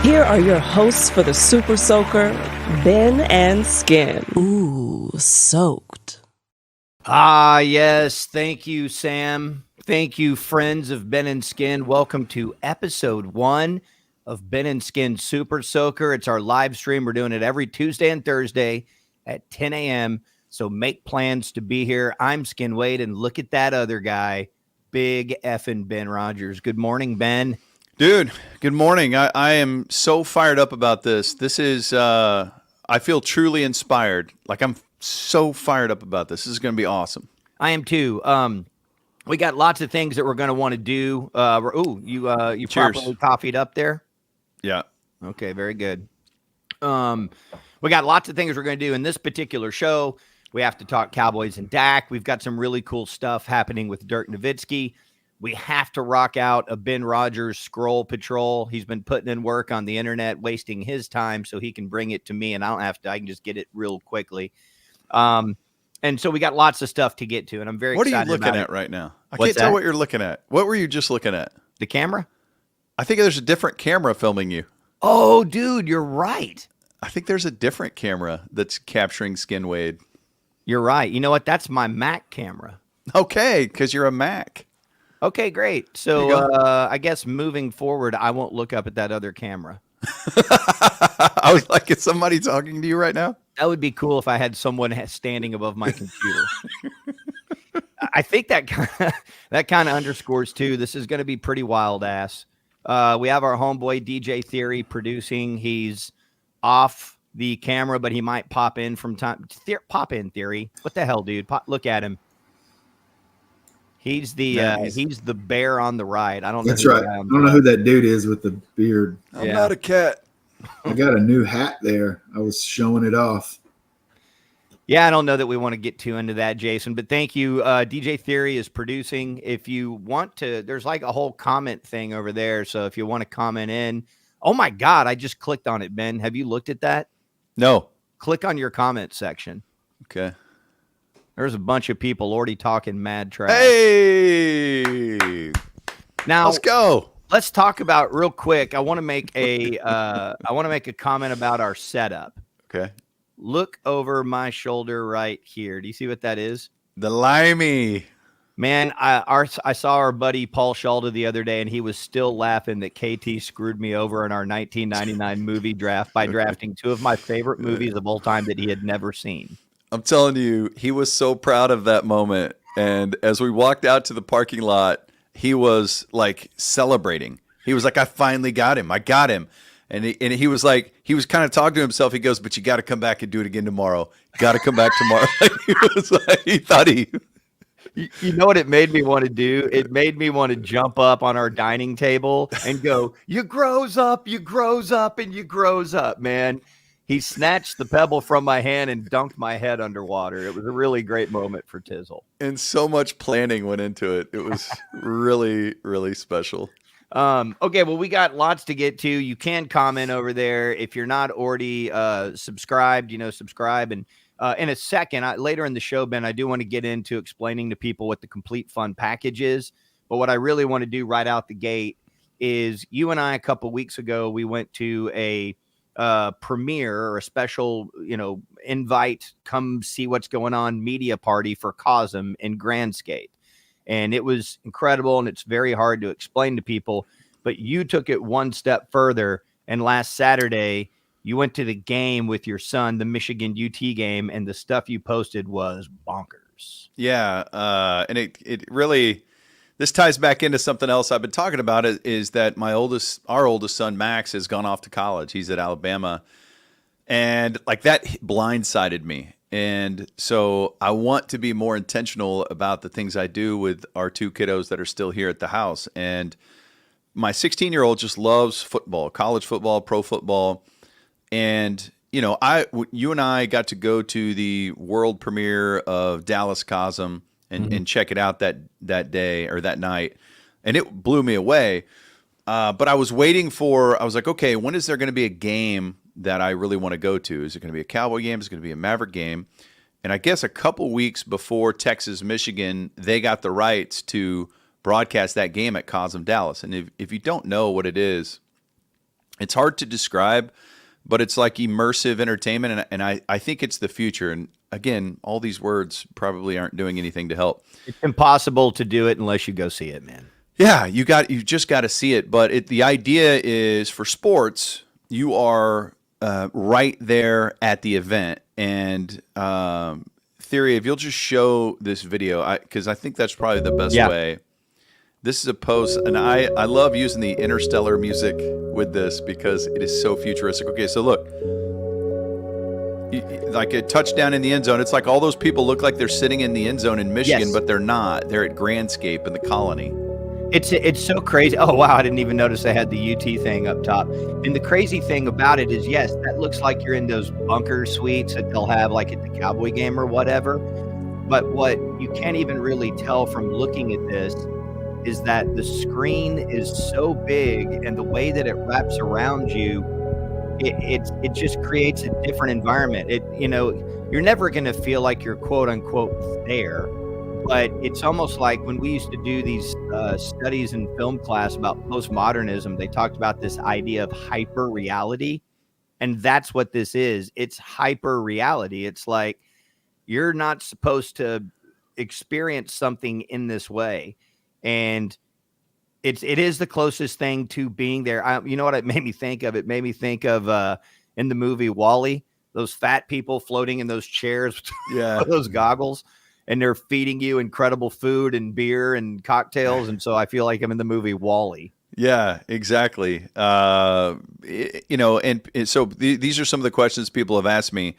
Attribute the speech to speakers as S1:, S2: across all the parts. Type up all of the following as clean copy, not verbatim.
S1: Here are your hosts for the Super Soaker, Ben and Skin.
S2: Ooh, soaked.
S3: Ah, yes. Thank you, Sam. Thank you, friends of Ben and Skin. Welcome to episode 1 of Ben and Skin Super Soaker. It's our live stream. We're doing it every Tuesday and Thursday at 10 a.m. So make plans to be here. I'm Skin Wade, and look at that other guy, big effing Ben Rogers. Good morning, Ben.
S4: Dude, good morning. I am so fired up about this. This is, I feel truly inspired. Like, I'm so fired up about this. This is going to be awesome.
S3: I am too. We got lots of things that we're going to want to do. You properly coffeeed up there?
S4: Yeah.
S3: Okay, very good. We got lots of things we're going to do in this particular show. We have to talk Cowboys and Dak. We've got some really cool stuff happening with Dirk Nowitzki. We have to rock out a Ben Rogers scroll patrol. He's been putting in work on the internet, wasting his time so he can bring it to me, and I don't have to. I can just get it real quickly. And so we got lots of stuff to get to, and I'm very excited about it.
S4: What are you looking at right now? I can't tell what you're looking at. What were you just looking at?
S3: The camera?
S4: I think there's a different camera filming you.
S3: Oh, dude, you're right.
S4: I think there's a different camera that's capturing Skin Wade.
S3: You're right. You know what? That's my Mac camera.
S4: Okay, because you're a Mac.
S3: Okay, great. So I guess moving forward, I won't look up at that other camera.
S4: I was like, is somebody talking to you right now?
S3: That would be cool if I had someone standing above my computer. I think that kind of underscores, too, this is going to be pretty wild ass. We have our homeboy DJ Theory producing. He's off the camera, but he might pop in from time. Pop in, Theory. What the hell, dude? Look at him. He's the bear on the right. I don't know.
S5: That's right. I don't know who that dude is with the beard.
S4: I'm not a cat.
S5: I got a new hat there. I was showing it off.
S3: Yeah, I don't know that we want to get too into that, Jason, but thank you. DJ Theory is producing. If you want to, there's like a whole comment thing over there. So if you want to comment in, oh my God, I just clicked on it, Ben. Have you looked at that?
S4: No.
S3: Click on your comment section.
S4: Okay.
S3: There's a bunch of people already talking mad trash.
S4: Hey,
S3: now
S4: let's go.
S3: Let's talk about real quick. I want to make a comment about our setup.
S4: Okay.
S3: Look over my shoulder right here. Do you see what that is?
S4: The limey.
S3: Man, I saw our buddy Paul Shalda the other day, and he was still laughing that KT screwed me over in our 1999 movie draft by drafting two of my favorite movies of all time that he had never seen.
S4: I'm telling you, he was so proud of that moment. And as we walked out to the parking lot, he was like celebrating. He was like, I finally got him. I got him. And he was like, he was kind of talking to himself. He goes, but you got to come back and do it again tomorrow. Got to come back tomorrow. He was like, he thought he.
S3: You know what it made me want to do? It made me want to jump up on our dining table and go, you grows up, and you grows up, man. He snatched the pebble from my hand and dunked my head underwater. It was a really great moment for Tizzle.
S4: And so much planning went into it. It was really, really special.
S3: Okay, well, we got lots to get to. You can comment over there. If you're not already subscribed, subscribe. And in a second, later in the show, Ben, I do want to get into explaining to people what the Complete Fun package is. But what I really want to do right out the gate is you and I, a couple weeks ago, we went to a premiere or a special, invite, come see what's going on media party for Cosm in Grandscape. And it was incredible, and it's very hard to explain to people, but you took it one step further. And last Saturday, you went to the game with your son, the Michigan UT game, and the stuff you posted was bonkers.
S4: Yeah. And it really, this ties back into something else I've been talking about is that our oldest son, Max, has gone off to college. He's at Alabama. And like that blindsided me. And so I want to be more intentional about the things I do with our two kiddos that are still here at the house. And my 16-year-old just loves football, college football, pro football. And, you and I got to go to the world premiere of Dallas Cosm and check it out that day or that night. And it blew me away. But I was waiting I was like, okay, when is there going to be a game that I really want to go to? Is it going to be a Cowboy game? Is it going to be a Maverick game? And I guess a couple weeks before Texas, Michigan, they got the rights to broadcast that game at Cosm Dallas. And if you don't know what it is, It's hard to describe, but it's like immersive entertainment, and I think it's the future. And again, all these words probably aren't doing anything to help.
S3: It's impossible to do it unless you go see it, man.
S4: Yeah, you just got to see it. But the idea is for sports, you are right there at the event. And Theory, if you'll just show this video, because I think that's probably the best way. This is a post, and I love using the interstellar music with this because it is so futuristic. Okay, so look, like a touchdown in the end zone. It's like all those people look like they're sitting in the end zone in Michigan, but they're not. They're at Grandscape in the Colony.
S3: It's so crazy. Oh, wow. I didn't even notice they had the UT thing up top. And the crazy thing about it is, yes, that looks like you're in those bunker suites that they'll have like at the Cowboy game or whatever. But what you can't even really tell from looking at this is that the screen is so big, and the way that it wraps around you, it just creates a different environment. You're never going to feel like you're quote unquote there. But it's almost like when we used to do these studies in film class about postmodernism, they talked about this idea of hyper reality. And that's what this is. It's hyper reality. It's like you're not supposed to experience something in this way. And it is the closest thing to being there. You know what it made me think of? It made me think of in the movie WALL-E, those fat people floating in those chairs with those goggles. And they're feeding you incredible food and beer and cocktails. And so I feel like I'm in the movie WALL-E.
S4: Yeah, exactly. So these are some of the questions people have asked me.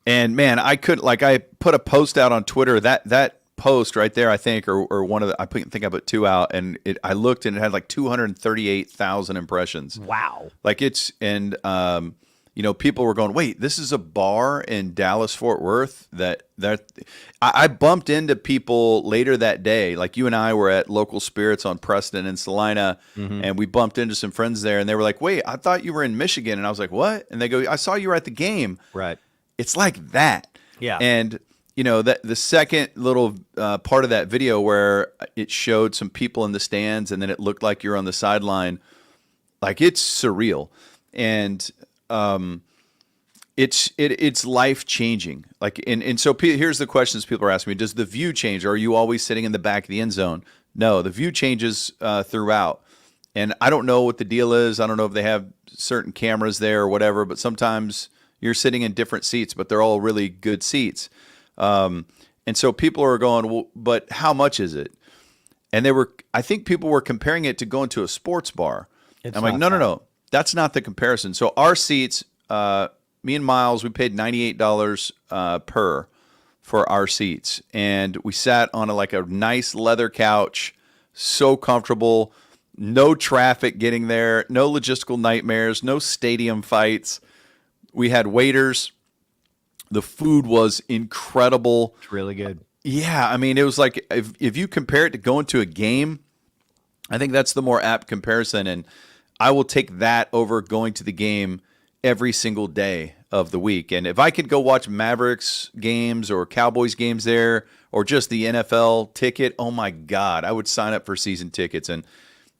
S4: And man, I put a post out on Twitter, that post right there, I think, or one of the, I think I put two out, and I looked and it had like 238,000 impressions.
S3: Wow.
S4: People were going, wait, this is a bar in Dallas, Fort Worth that I bumped into people later that day. Like you and I were at Local Spirits on Preston and Salina, and we bumped into some friends there, and they were like, wait, I thought you were in Michigan. And I was like, what? And they go, I saw you were at the game.
S3: Right.
S4: It's like that. Yeah. And that the second little part of that video where it showed some people in the stands and then it looked like you're on the sideline, like it's surreal. And it's life changing. Like, and so here's the questions people are asking me: does the view change? Or are you always sitting in the back of the end zone? No, the view changes throughout. And I don't know what the deal is. I don't know if they have certain cameras there or whatever. But sometimes you're sitting in different seats, but they're all really good seats. And so people are going, well, but how much is it? And I think people were comparing it to going to a sports bar. I'm like, no. That's not the comparison. So our seats, me and Miles, we paid $98 per for our seats. And we sat on a nice leather couch, so comfortable, no traffic getting there, no logistical nightmares, no stadium fights. We had waiters. The food was incredible.
S3: It's really good.
S4: Yeah, I mean, it was like if you compare it to going to a game, I think that's the more apt comparison. And I will take that over going to the game every single day of the week. And if I could go watch Mavericks games or Cowboys games there or just the NFL ticket, oh my God, I would sign up for season tickets. And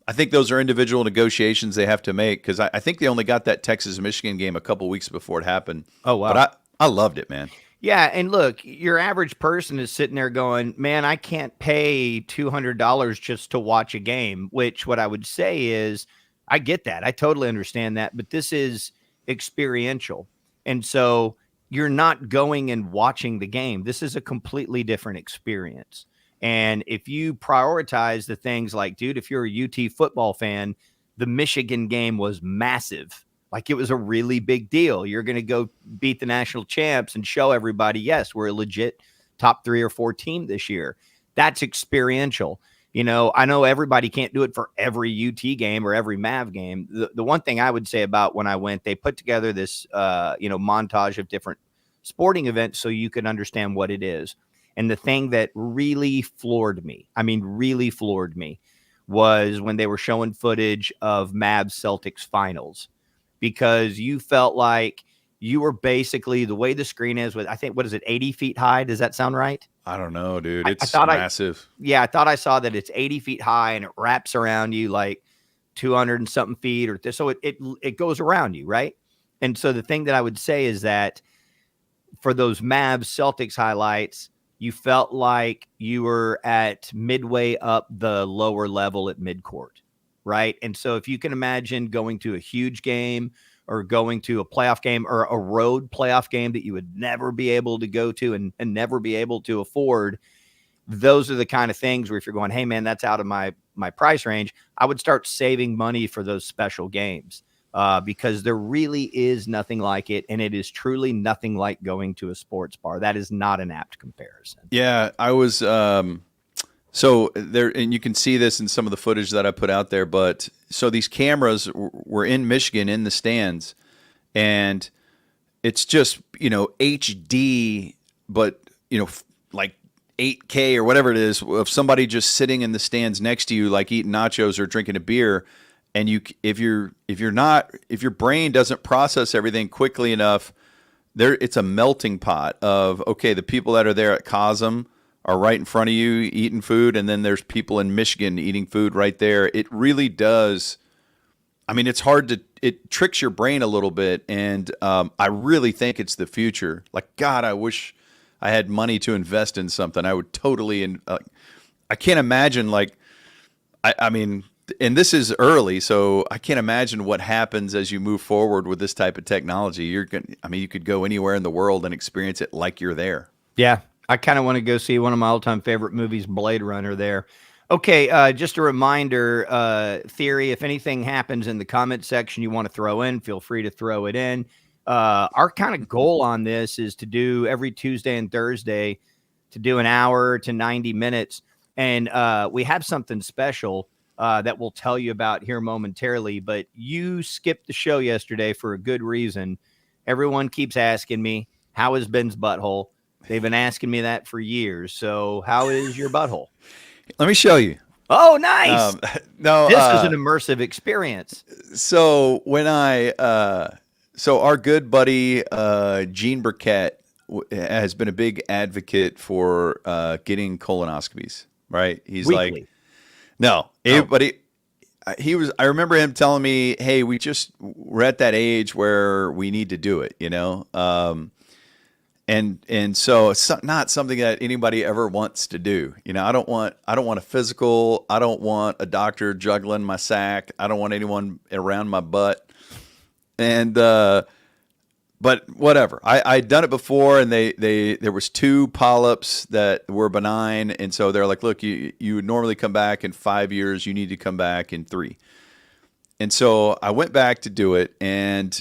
S4: I think those are individual negotiations they have to make because I think they only got that Texas-Michigan game a couple weeks before it happened.
S3: Oh, wow.
S4: But I loved it, man.
S3: Yeah, and look, your average person is sitting there going, man, I can't pay $200 just to watch a game, which what I would say is, I get that. I totally understand that. But this is experiential. And so you're not going and watching the game. This is a completely different experience. And if you prioritize the things like, dude, if you're a UT football fan, the Michigan game was massive. Like it was a really big deal. You're going to go beat the national champs and show everybody, yes, we're a legit top 3 or 4 team this year. That's experiential. I know everybody can't do it for every UT game or every Mav game. The one thing I would say about when I went, they put together this, montage of different sporting events so you could understand what it is. And the thing that really floored me, was when they were showing footage of Mavs Celtics finals, because you felt like you were basically the way the screen is with, I think, what is it, 80 feet high? Does that sound right?
S4: I don't know, dude. It's massive.
S3: I thought I saw that it's 80 feet high and it wraps around you like 200 and something feet or so it goes around you. Right. And so the thing that I would say is that for those Mavs Celtics highlights, you felt like you were at midway up the lower level at midcourt. Right. And so if you can imagine going to a huge game or going to a playoff game or a road playoff game that you would never be able to go to and never be able to afford, those are the kind of things where if you're going, hey, man, that's out of my price range, I would start saving money for those special games because there really is nothing like it. And it is truly nothing like going to a sports bar. That is not an apt comparison.
S4: Yeah, I was so there, and you can see this in some of the footage that I put out there. But so these cameras were in Michigan in the stands, and it's just, HD, but, like 8K or whatever it is of somebody just sitting in the stands next to you, like eating nachos or drinking a beer. And if your brain doesn't process everything quickly enough, it's a melting pot of, okay, the people that are there at Cosm are right in front of you eating food, and then there's people in Michigan eating food right there. It really does. I mean, it's hard it tricks your brain a little bit, and I really think it's the future. Like, God, I wish I had money to invest in something. I would totally, I can't imagine, like, I mean, and this is early, so I can't imagine what happens as you move forward with this type of technology. You could go anywhere in the world and experience it like you're there.
S3: Yeah. I kind of want to go see one of my all-time favorite movies, Blade Runner, there. Okay, just a reminder, Theory, if anything happens in the comment section you want to throw in, feel free to throw it in. Our kind of goal on this is to do every Tuesday and Thursday, to do an hour to 90 minutes. And we have something special that we'll tell you about here momentarily. But you skipped the show yesterday for a good reason. Everyone keeps asking me, how is Ben's butthole? They've been asking me that for years. So how is your butthole?
S4: Let me show you.
S3: Oh, nice.
S4: No,
S3: this is an immersive experience.
S4: So when so our good buddy, Gene Burkett has been a big advocate for getting colonoscopies, right? He's
S3: Weekly.
S4: Like, no, everybody. I remember him telling me, hey, we're at that age where we need to do it, And so it's not something that anybody ever wants to do. I don't want a physical. I don't want a doctor juggling my sack. I don't want anyone around my butt. And but whatever. I'd done it before, and there was 2 polyps that were benign, and so they're like, look, you would normally come back in 5 years. You need to come back in 3. And so I went back to do it, and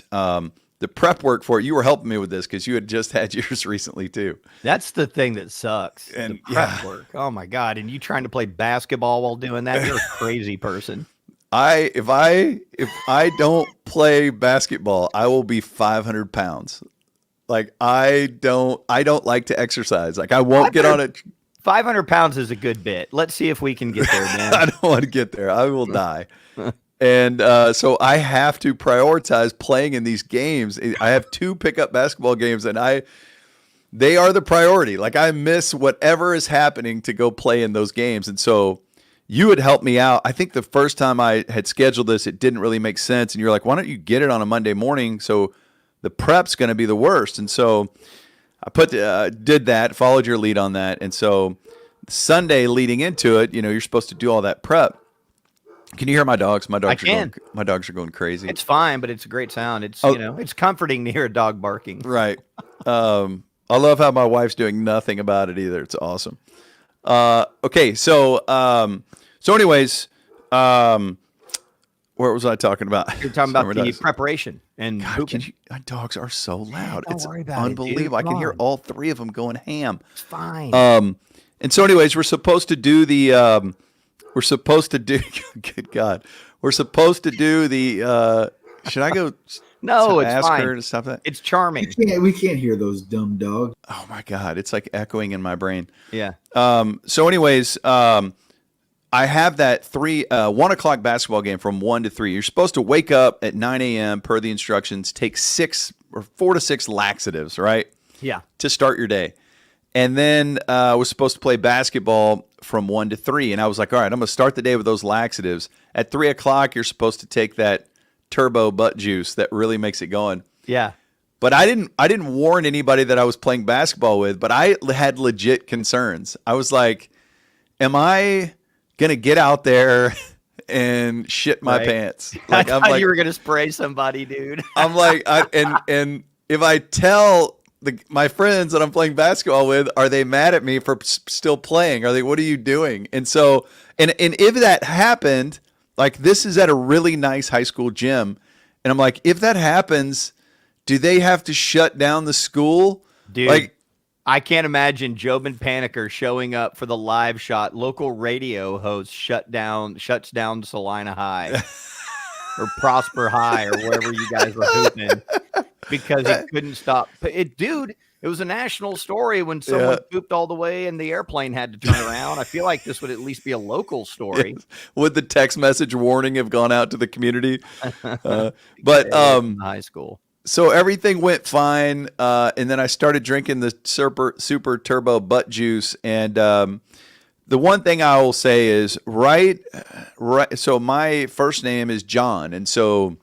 S4: the prep work for it, you were helping me with this because you had just had yours recently too.
S3: That's the thing that sucks.
S4: And
S3: the prep work. Oh my God. And you trying to play basketball while doing that? You're a crazy person.
S4: If I don't play basketball, I will be 500 pounds. Like I don't like to exercise. Like I won't get on it.
S3: 500 pounds is a good bit. Let's see if we can get there, man.
S4: I don't want to get there. I will die. And so I have to prioritize playing in these games. I have 2 pickup basketball games, and they are the priority. Like I miss whatever is happening to go play in those games. And so you had helped me out. I think the first time I had scheduled this, it didn't really make sense. And you're like, why don't you get it on a Monday morning? So the prep's going to be the worst. And so I did that, followed your lead on that. And so Sunday leading into it, you're supposed to do all that prep. Can you hear my dogs? My dogs are going crazy.
S3: It's fine, but it's a great sound. It's it's comforting to hear a dog barking.
S4: Right. I love how my wife's doing nothing about it either. It's awesome. Okay, so anyways, where was I talking about?
S3: You're talking about the preparation and
S4: my dogs are so loud.
S3: Don't
S4: it's
S3: worry about
S4: unbelievable.
S3: It,
S4: I can hear all 3 of them going ham.
S3: It's fine.
S4: And so anyways, we're supposed to do the good God. We're supposed to do the should I go
S3: no, it's
S4: ask
S3: fine.
S4: her to stop that?
S3: It's charming.
S5: We can't hear those dumb dogs.
S4: Oh my God. It's like echoing in my brain.
S3: Yeah.
S4: So anyways, I have that 1 o'clock basketball game from 1 to 3. You're supposed to wake up at 9 a.m. per the instructions, take 4 to 6 laxatives, right?
S3: Yeah.
S4: To start your day. And then I was supposed to play basketball from 1 to 3. And I was like, all right, I'm going to start the day with those laxatives. At 3 o'clock, you're supposed to take that turbo butt juice that really makes it going.
S3: Yeah.
S4: But I didn't warn anybody that I was playing basketball with, but I had legit concerns. I was like, am I going to get out there and shit my pants? Like,
S3: I thought you were going to spray somebody, dude.
S4: I'm like, and if I tell my friends that I'm playing basketball with, are they mad at me for still playing? Are they, what are you doing? And so, and if that happened, like, this is at a really nice high school gym. And I'm like, if that happens, do they have to shut down the school?
S3: Dude,
S4: like,
S3: I can't imagine Jobin Paniker showing up for the live shot. Local radio host shuts down Salina High or Prosper High or wherever you guys were hooping because he couldn't stop. Dude, it was a national story when someone pooped all the way and the airplane had to turn around. I feel like this would at least be a local story.
S4: Yes. Would the text message warning have gone out to the community? But
S3: high school.
S4: So everything went fine, and then I started drinking the super turbo butt juice. And the one thing I will say is, right. So my first name is John, and so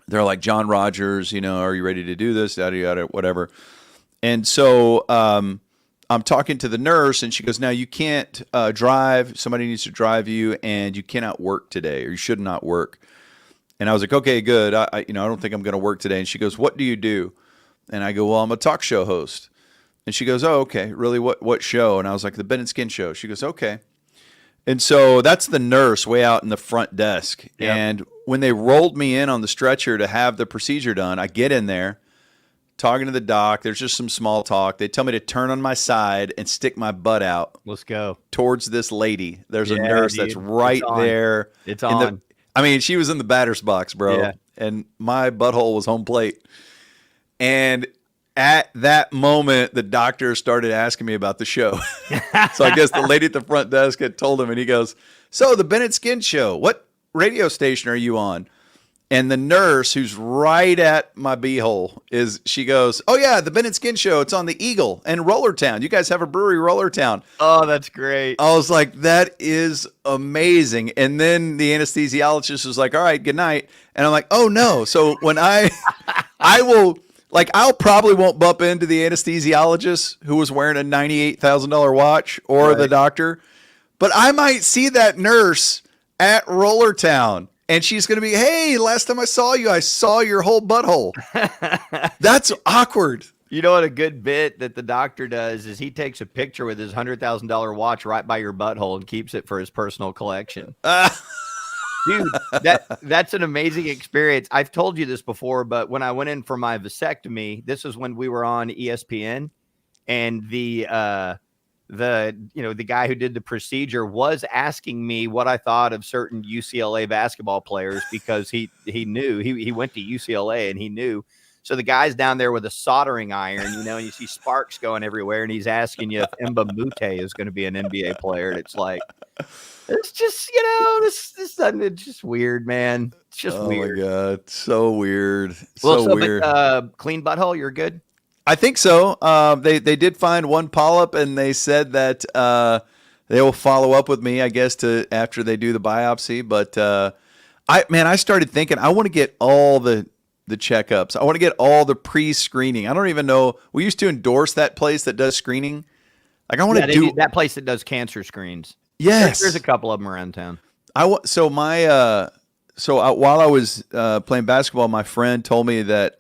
S4: they're like, John Rogers, are you ready to do this? Yada yada, whatever. And so I'm talking to the nurse, and she goes, "Now you can't drive. Somebody needs to drive you, and you cannot work today, or you should not work." And I was like, okay, good. I don't think I'm going to work today. And she goes, "What do you do?" And I go, "Well, I'm a talk show host." And she goes, "Oh, okay. Really? What show?" And I was like, "The Ben and Skin show." She goes, "Okay." And so that's the nurse way out in the front desk. Yep. And when they rolled me in on the stretcher to have the procedure done, I get in there talking to the doc. There's just some small talk. They tell me to turn on my side and stick my butt out.
S3: Let's go.
S4: Towards this lady. There's a nurse that's right there.
S3: It's on.
S4: She was in the batter's box, bro. Yeah. And my butthole was home plate. And at that moment, the doctor started asking me about the show. So I guess the lady at the front desk had told him, and he goes, "So the Bennett Skin Show, what radio station are you on?" And the nurse, who's right at my beehole, she goes, "Oh yeah, the Bennett Skin Show. It's on the Eagle and Rollertown. You guys have a brewery, Rollertown."
S3: Oh, that's great.
S4: I was like, that is amazing. And then the anesthesiologist was like, "All right, good night." And I'm like, oh no. So when I'll probably won't bump into the anesthesiologist who was wearing a $98,000 watch or the doctor, but I might see that nurse at Rollertown. And she's going to be, "Hey, last time I saw you, I saw your whole butthole." That's awkward.
S3: You know what a good bit that the doctor does is he takes a picture with his $100,000 watch right by your butthole and keeps it for his personal collection. Dude, that's an amazing experience. I've told you this before, but when I went in for my vasectomy, this is when we were on ESPN, and the guy who did the procedure was asking me what I thought of certain UCLA basketball players because he knew he went to UCLA and he knew. So the guy's down there with a soldering iron, and you see sparks going everywhere, and he's asking you if Emba Mute is going to be an NBA player. And it's like, it's just, it's just weird, man. It's just weird.
S4: Oh my God. So weird.
S3: Weird. But, clean butthole. You're good.
S4: I think so. They did find one polyp, and they said that they will follow up with me, I guess, after they do the biopsy. But I started thinking I want to get all the checkups. I want to get all the pre-screening. I don't even know. We used to endorse that place that does screening. Like I want to do
S3: that place that does cancer screens.
S4: Yes,
S3: there's a couple of them around town.
S4: While I was playing basketball, my friend told me that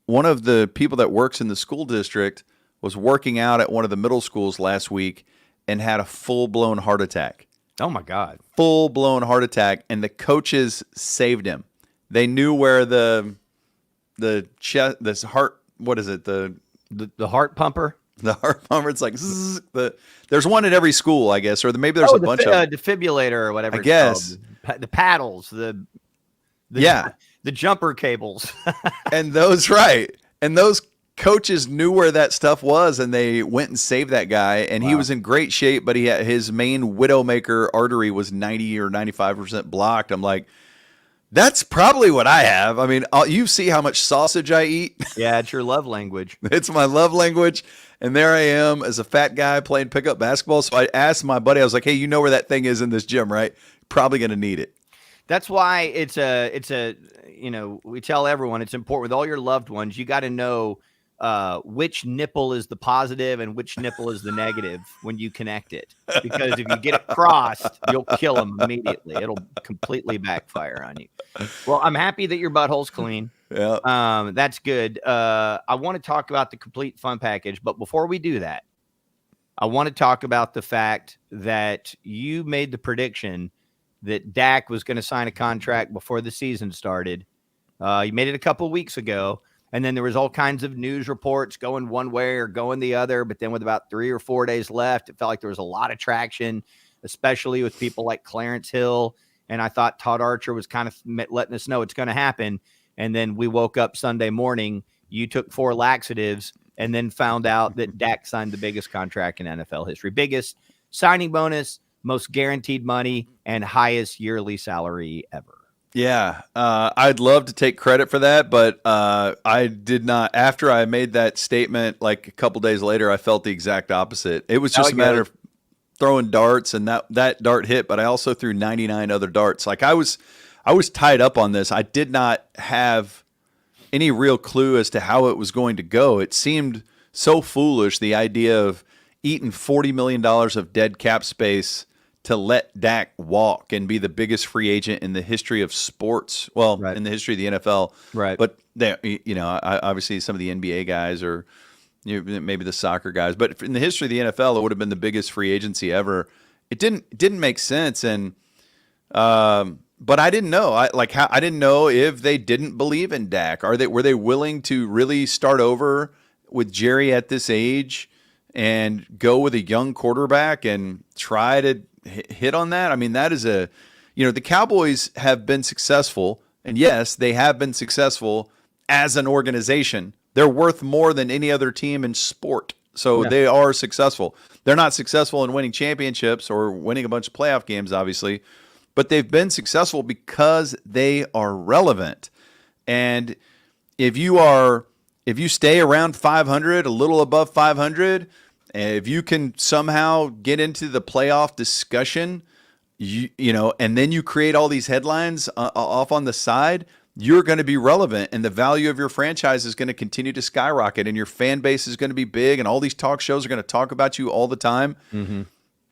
S4: one of the people that works in the school district was working out at one of the middle schools last week and had a full-blown heart attack.
S3: Oh my God.
S4: Full-blown heart attack. And the coaches saved him. They knew where the chest, this heart, what is it? The
S3: heart pumper?
S4: The heart pumper. It's like, zzz, there's one at every school, I guess, or maybe there's a bunch of
S3: defibrillator or whatever.
S4: I guess.
S3: The paddles, the jumper cables.
S4: And those coaches knew where that stuff was, and they went and saved that guy, and he was in great shape, but his main widowmaker artery was 90 or 95% blocked. I'm like, That's probably what I have. I mean, you see how much sausage I eat.
S3: Yeah, it's your love language.
S4: It's my love language. And there I am as a fat guy playing pickup basketball. So I asked my buddy, I was like, hey, you know where that thing is in this gym, right? Probably going to need it.
S3: That's why it's a, we tell everyone it's important with all your loved ones. You got to know which nipple is the positive and which nipple is the negative when you connect it. Because if you get it crossed, you'll kill them immediately. It'll completely backfire on you. Well, I'm happy that your butthole's clean.
S4: Yeah.
S3: That's good. I want to talk about the complete fun package, but before we do that, I want to talk about the fact that you made the prediction that Dak was going to sign a contract before the season started. You made it a couple of weeks ago. And then there was all kinds of news reports going one way or going the other. But then with about 3 or 4 days left, it felt like there was a lot of traction, especially with people like Clarence Hill. And I thought Todd Archer was kind of letting us know it's going to happen. And then we woke up Sunday morning. You took 4 laxatives and then found out that Dak signed the biggest contract in NFL history. Biggest signing bonus, most guaranteed money, and highest yearly salary ever.
S4: Yeah, I'd love to take credit for that, but I did not. After I made that statement, like a couple days later, I felt the exact opposite. It was just a matter of throwing darts, and that dart hit, but I also threw 99 other darts. Like I was tied up on this. I did not have any real clue as to how it was going to go. It seemed so foolish, the idea of eating $40 million of dead cap space to let Dak walk and be the biggest free agent in the history of sports. Well, in the history of the NFL.
S3: Right.
S4: But obviously some of the NBA guys or maybe the soccer guys, but in the history of the NFL, it would have been the biggest free agency ever. It didn't make sense. And, but I didn't know. I didn't know if they didn't believe in Dak. Were they willing to really start over with Jerry at this age and go with a young quarterback and try to hit on that? I mean, that is the Cowboys have been successful, and yes, they have been successful as an organization. They're worth more than any other team in sport. So they are successful. They're not successful in winning championships or winning a bunch of playoff games, obviously, but they've been successful because they are relevant. And if you stay around 500, a little above 500, and if you can somehow get into the playoff discussion, and then you create all these headlines off on the side, you're going to be relevant, and the value of your franchise is going to continue to skyrocket, and your fan base is going to be big, and all these talk shows are going to talk about you all the time. Mm-hmm.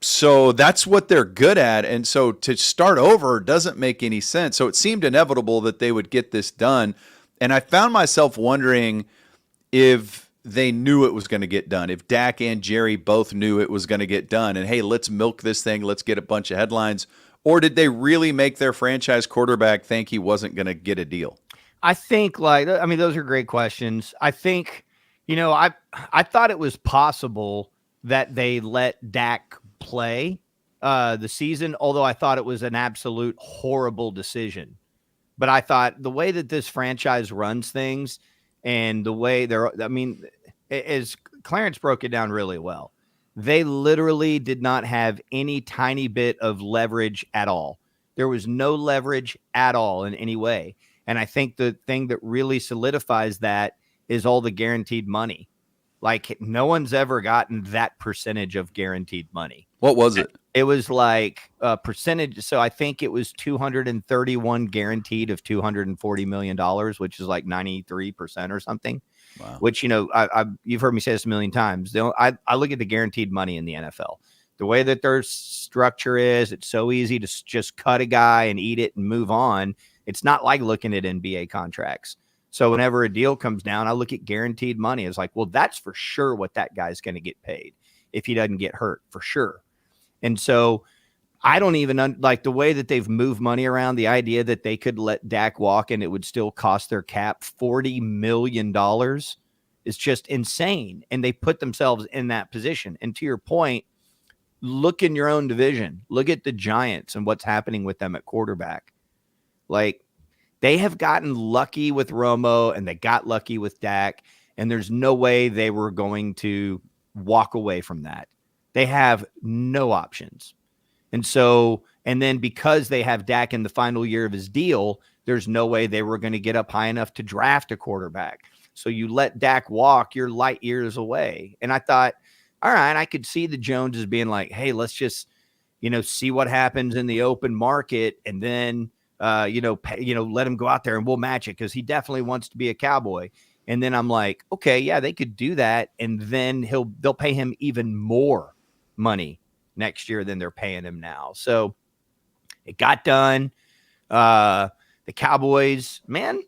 S4: So that's what they're good at. And so to start over doesn't make any sense. So it seemed inevitable that they would get this done. And I found myself wondering if they knew it was going to get done, if Dak and Jerry both knew it was going to get done, and hey, let's milk this thing, let's get a bunch of headlines, or did they really make their franchise quarterback think he wasn't going to get a deal?
S3: I think those are great questions. I think, I thought it was possible that they let Dak play the season, although I thought it was an absolute horrible decision. But I thought the way that this franchise runs things and the way as Clarence broke it down really well, they literally did not have any tiny bit of leverage at all. There was no leverage at all in any way. And I think the thing that really solidifies that is all the guaranteed money. Like, no one's ever gotten that percentage of guaranteed money.
S4: What was it?
S3: It was like a percentage. So I think it was 231 guaranteed of $240 million, which is like 93% or something. Wow. Which, you've heard me say this a million times. I look at the guaranteed money in the NFL. The way that their structure is, it's so easy to just cut a guy and eat it and move on. It's not like looking at NBA contracts. So whenever a deal comes down, I look at guaranteed money. It's like, well, that's for sure what that guy's going to get paid if he doesn't get hurt, for sure. And so I don't even like the way that they've moved money around. The idea that they could let Dak walk and it would still cost their cap $40 million is just insane. And they put themselves in that position. And to your point, look in your own division. Look at the Giants and what's happening with them at quarterback. Like, they have gotten lucky with Romo and they got lucky with Dak, and there's no way they were going to walk away from that. They have no options. And then because they have Dak in the final year of his deal, there's no way they were going to get up high enough to draft a quarterback. So you let Dak walk, you're light years away. And I thought, all right, I could see the Joneses being like, hey, let's just, see what happens in the open market. And then, let him go out there and we'll match it, because he definitely wants to be a Cowboy. And then I'm like, okay, yeah, they could do that. And then they'll pay him even more money next year than they're paying him now. So it got done. The Cowboys, man,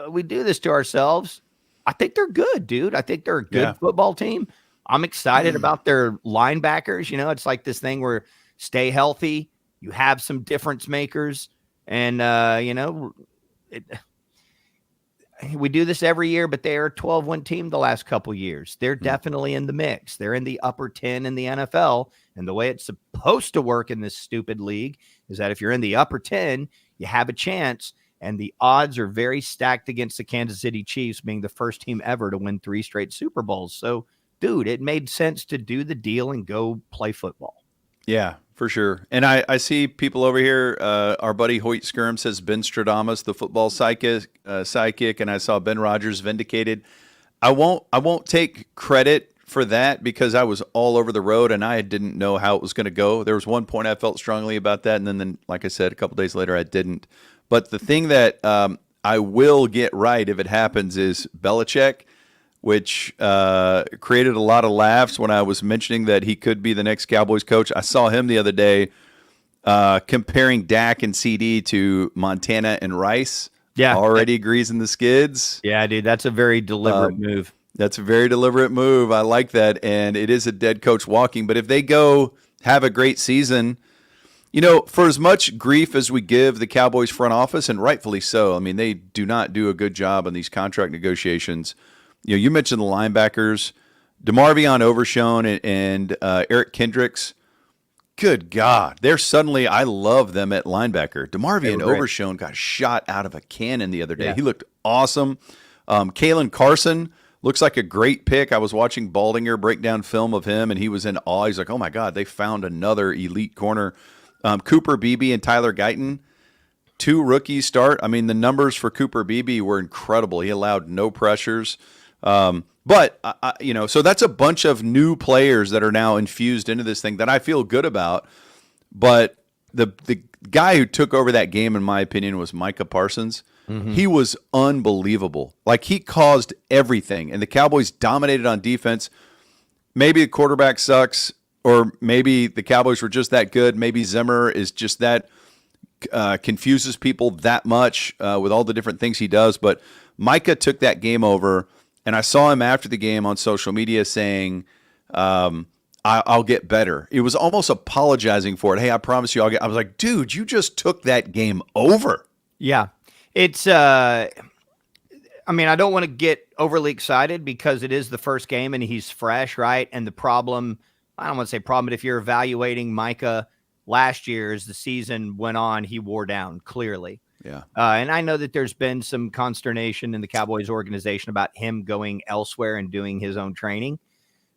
S3: we do this to ourselves. I think they're good, dude. I think they're a good football team. I'm excited about their linebackers. It's like this thing where stay healthy. You have some difference makers. And, we do this every year, but they are a 12-win team the last couple years. They're definitely in the mix. They're in the upper 10 in the NFL. And the way it's supposed to work in this stupid league is that if you're in the upper 10, you have a chance. And the odds are very stacked against the Kansas City Chiefs being the first team ever to win 3 straight Super Bowls. So, dude, it made sense to do the deal and go play football.
S4: Yeah, for sure. And I see people over here. Our buddy Hoyt Skirm says Ben Stradamus, the football psychic, and I saw Ben Rogers vindicated. I won't take credit for that because I was all over the road and I didn't know how it was going to go. There was one point I felt strongly about that, and then like I said, a couple days later I didn't. But the thing that I will get right if it happens is Belichick, which created a lot of laughs when I was mentioning that he could be the next Cowboys coach. I saw him the other day comparing Dak and CD to Montana and Rice.
S3: Yeah.
S4: Already agrees in the skids.
S3: Yeah, dude, that's a very deliberate move.
S4: That's a very deliberate move. I like that. And it is a dead coach walking. But if they go have a great season, for as much grief as we give the Cowboys front office, and rightfully so, I mean, they do not do a good job on these contract negotiations. You mentioned the linebackers, DeMarvion Overshown and Eric Kendricks. Good God. I love them at linebacker. DeMarvion Overshown got shot out of a cannon the other day. Yeah. He looked awesome. Kalen Carson looks like a great pick. I was watching Baldinger break down film of him, and he was in awe. He's like, oh, my God, they found another elite corner. Cooper Beebe and Tyler Guyton, 2 rookies start. I mean, the numbers for Cooper Beebe were incredible. He allowed no pressures. But so that's a bunch of new players that are now infused into this thing that I feel good about. But the guy who took over that game, in my opinion, was Micah Parsons. Mm-hmm. He was unbelievable. Like, he caused everything, and the Cowboys dominated on defense. Maybe the quarterback sucks, or maybe the Cowboys were just that good. Maybe Zimmer is just that confuses people that much with all the different things he does. But Micah took that game over. And I saw him after the game on social media saying, I'll get better. It was almost apologizing for it. Hey, I promise you I'll get. I was like, dude, you just took that game over.
S3: Yeah. It's, I don't want to get overly excited because it is the first game and he's fresh, right? And the problem, I don't want to say problem, but if you're evaluating Micah last year as the season went on, he wore down clearly.
S4: Yeah.
S3: And I know that there's been some consternation in the Cowboys organization about him going elsewhere and doing his own training.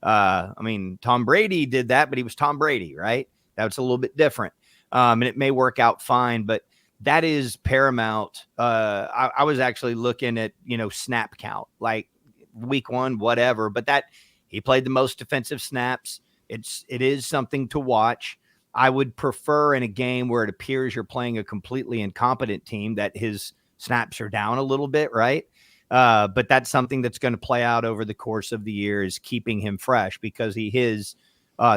S3: Tom Brady did that, but he was Tom Brady, right? That's a little bit different. And it may work out fine, but that is paramount. I was actually looking at, snap count, like week 1, whatever, but that he played the most defensive snaps. It is something to watch. I would prefer in a game where it appears you're playing a completely incompetent team that his snaps are down a little bit, right? But that's something that's going to play out over the course of the year, is keeping him fresh, because he is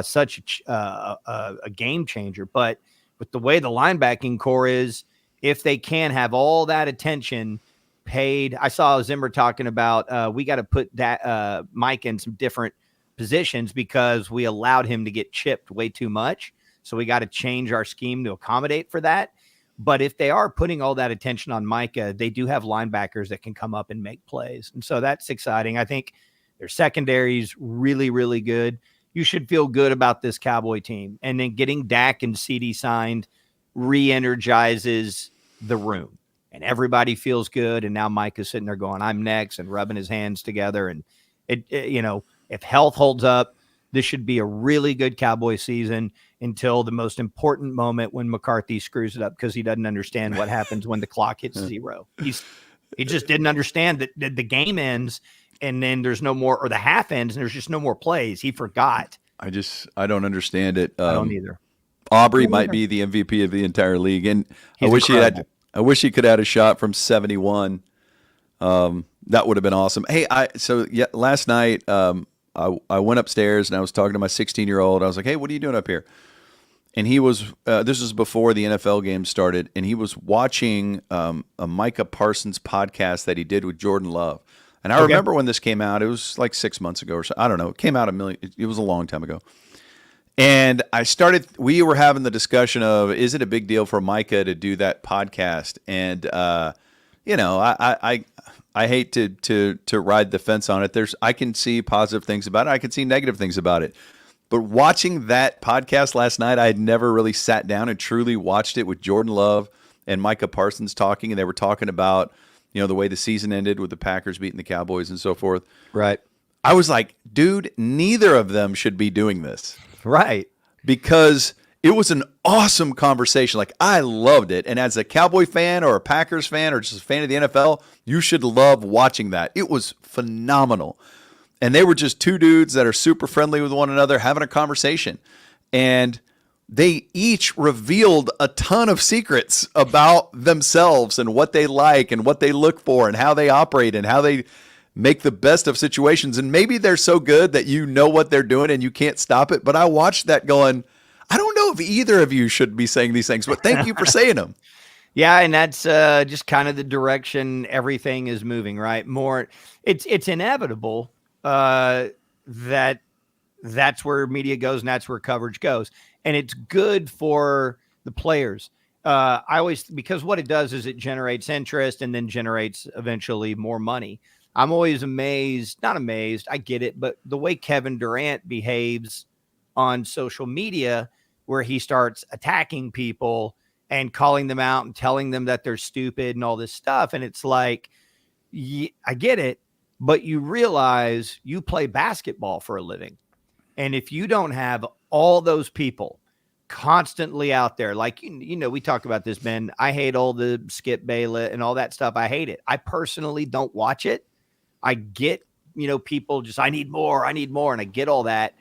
S3: such a game changer. But with the way the linebacking core is, if they can have all that attention paid, I saw Zimmer talking about we got to put that Mike in some different positions because we allowed him to get chipped way too much. So we got to change our scheme to accommodate for that. But if they are putting all that attention on Micah, they do have linebackers that can come up and make plays. And so that's exciting. I think their secondary is really, really good. You should feel good about this Cowboy team. And then getting Dak and CD signed re-energizes the room. And everybody feels good. And now Micah's sitting there going, I'm next, and rubbing his hands together. And, if health holds up, This should be a really good Cowboy season until the most important moment when McCarthy screws it up because he doesn't understand what happens when the clock hits 0. He just didn't understand that the game ends and then there's no more, or the half ends and there's just no more plays. He forgot.
S4: I don't understand it.
S3: I don't either.
S4: Aubrey might be the MVP of the entire league, and I wish he could have had a shot from 71. That would have been awesome. Hey, last night I went upstairs and I was talking to my 16-year-old. I was like, "Hey, what are you doing up here?" And he was this was before the NFL game started, and he was watching a Micah Parsons podcast that he did with Jordan Love. And I remember when this came out, it was like 6 months ago or so. I don't know. It came out it was a long time ago. And we were having the discussion of, is it a big deal for Micah to do that podcast? And, I hate to ride the fence on it. I can see positive things about it. I can see negative things about it. But watching that podcast last night, I had never really sat down and truly watched it with Jordan Love and Micah Parsons talking. And they were talking about, the way the season ended with the Packers beating the Cowboys and so forth.
S3: Right.
S4: I was like, dude, neither of them should be doing this.
S3: Right.
S4: Because it was an awesome conversation. Like, I loved it. And as a Cowboy fan or a Packers fan or just a fan of the NFL, you should love watching that. It was phenomenal. And they were just two dudes that are super friendly with one another, having a conversation. And they each revealed a ton of secrets about themselves and what they like and what they look for and how they operate and how they make the best of situations. And maybe they're so good that you know what they're doing and you can't stop it. But I watched that going, I don't know if either of you should be saying these things, but thank you for saying them.
S3: Yeah, and that's just kind of the direction everything is moving, right? More, it's inevitable that that's where media goes and that's where coverage goes. And it's good for the players. Because what it does is it generates interest and then generates eventually more money. I'm always not amazed, I get it, but the way Kevin Durant behaves on social media, where he starts attacking people and calling them out and telling them that they're stupid and all this stuff. And it's like, I get it, but you realize you play basketball for a living. And if you don't have all those people constantly out there, like, we talk about this, Ben, I hate all the Skip Bayless and all that stuff. I hate it. I personally don't watch it. I get, people just, I need more. And I get all that.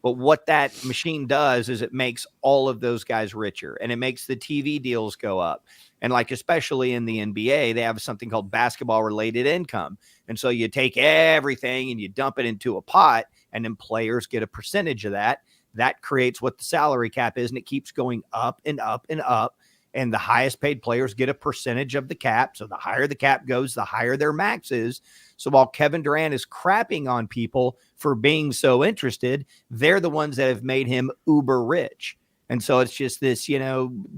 S3: But what that machine does is it makes all of those guys richer and it makes the TV deals go up. And like, especially in the NBA, they have something called basketball related income. And so you take everything and you dump it into a pot and then players get a percentage of that. That creates what the salary cap is. And it keeps going up and up and up. And the highest paid players get a percentage of the cap. So the higher the cap goes, the higher their max is. So while Kevin Durant is crapping on people for being so interested, they're the ones that have made him uber rich. And so it's just this,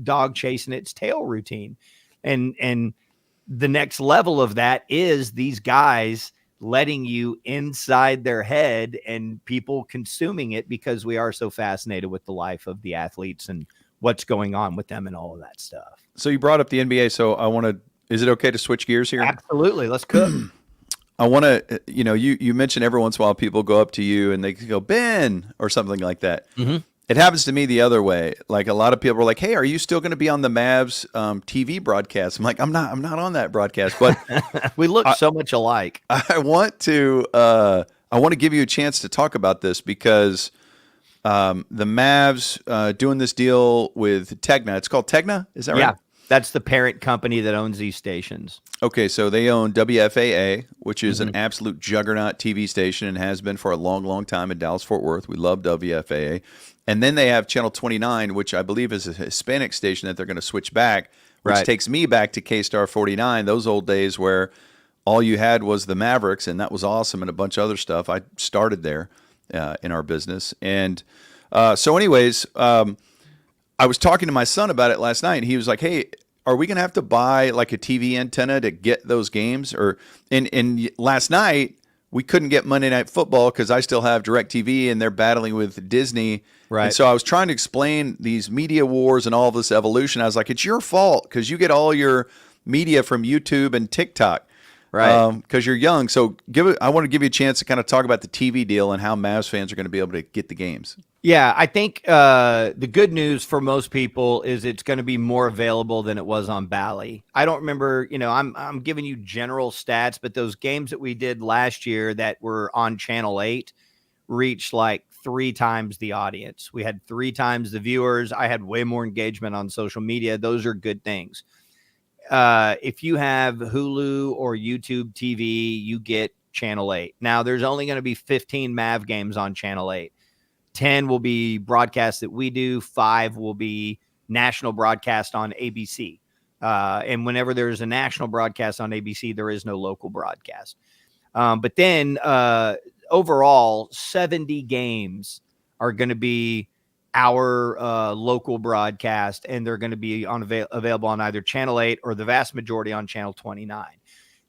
S3: dog chasing its tail routine. And the next level of that is these guys letting you inside their head and people consuming it because we are so fascinated with the life of the athletes and what's going on with them and all of that stuff.
S4: So you brought up the NBA. So is it okay to switch gears here?
S3: Absolutely. Let's cook.
S4: I want to, you mentioned every once in a while people go up to you and they go, Ben, or something like that. Mm-hmm. It happens to me the other way. Like a lot of people are like, hey, are you still going to be on the Mavs TV broadcast? I'm like, I'm not on that broadcast, but
S3: we look so much alike.
S4: I want to give you a chance to talk about this because the Mavs doing this deal with Tegna. It's called Tegna. Is that right?
S3: Yeah. That's the parent company that owns these stations.
S4: Okay, so they own WFAA, which is an absolute juggernaut TV station and has been for a long, long time in Dallas-Fort Worth. We love WFAA. And then they have Channel 29, which I believe is a Hispanic station that they're going to switch back, which takes me back to K-Star 49, those old days where all you had was the Mavericks, and that was awesome, and a bunch of other stuff. I started there in our business. And so anyways, I was talking to my son about it last night, and he was like, hey, are we going to have to buy like a TV antenna to get those games? And last night, we couldn't get Monday Night Football because I still have DirecTV, and they're battling with Disney. Right. And so I was trying to explain these media wars and all of this evolution. I was like, it's your fault because you get all your media from YouTube and TikTok.
S3: Right.
S4: Because you're young. So I want to give you a chance to kind of talk about the TV deal and how Mavs fans are going to be able to get the games.
S3: Yeah, I think the good news for most people is it's going to be more available than it was on Bally. I don't remember, I'm giving you general stats, but those games that we did last year that were on Channel 8 reached like 3 times the audience. We had 3 times the viewers. I had way more engagement on social media. Those are good things. If you have Hulu or YouTube TV, you get Channel 8. Now, there's only going to be 15 Mav games on Channel 8. 10 will be broadcasts that we do. 5 will be national broadcast on ABC. And whenever there's a national broadcast on ABC, there is no local broadcast. But then overall, 70 games are going to be our local broadcast, and they're going to be available on either Channel 8 or the vast majority on Channel 29.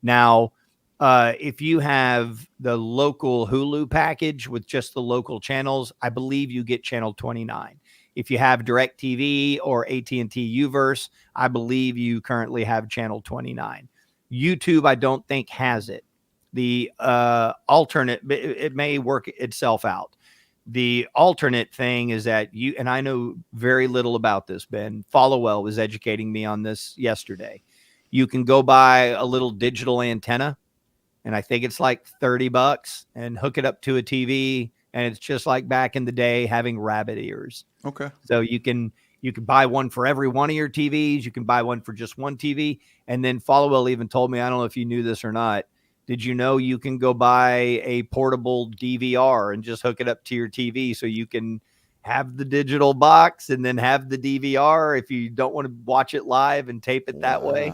S3: Now, if you have the local Hulu package with just the local channels, I believe you get Channel 29. If you have DirecTV or AT&T Uverse, I believe you currently have Channel 29. YouTube, I don't think has it. The alternate, it may work itself out. The alternate thing is that and I know very little about this, Ben. Followell was educating me on this yesterday. You can go buy a little digital antenna, and I think it's like $30, and hook it up to a TV, and it's just like back in the day having rabbit ears.
S4: Okay.
S3: So you can buy one for every one of your TVs. You can buy one for just one TV. And then Followell even told me, I don't know if you knew this or not, did you know you can go buy a portable DVR and just hook it up to your TV so you can have the digital box and then have the DVR if you don't want to watch it live and tape it that way,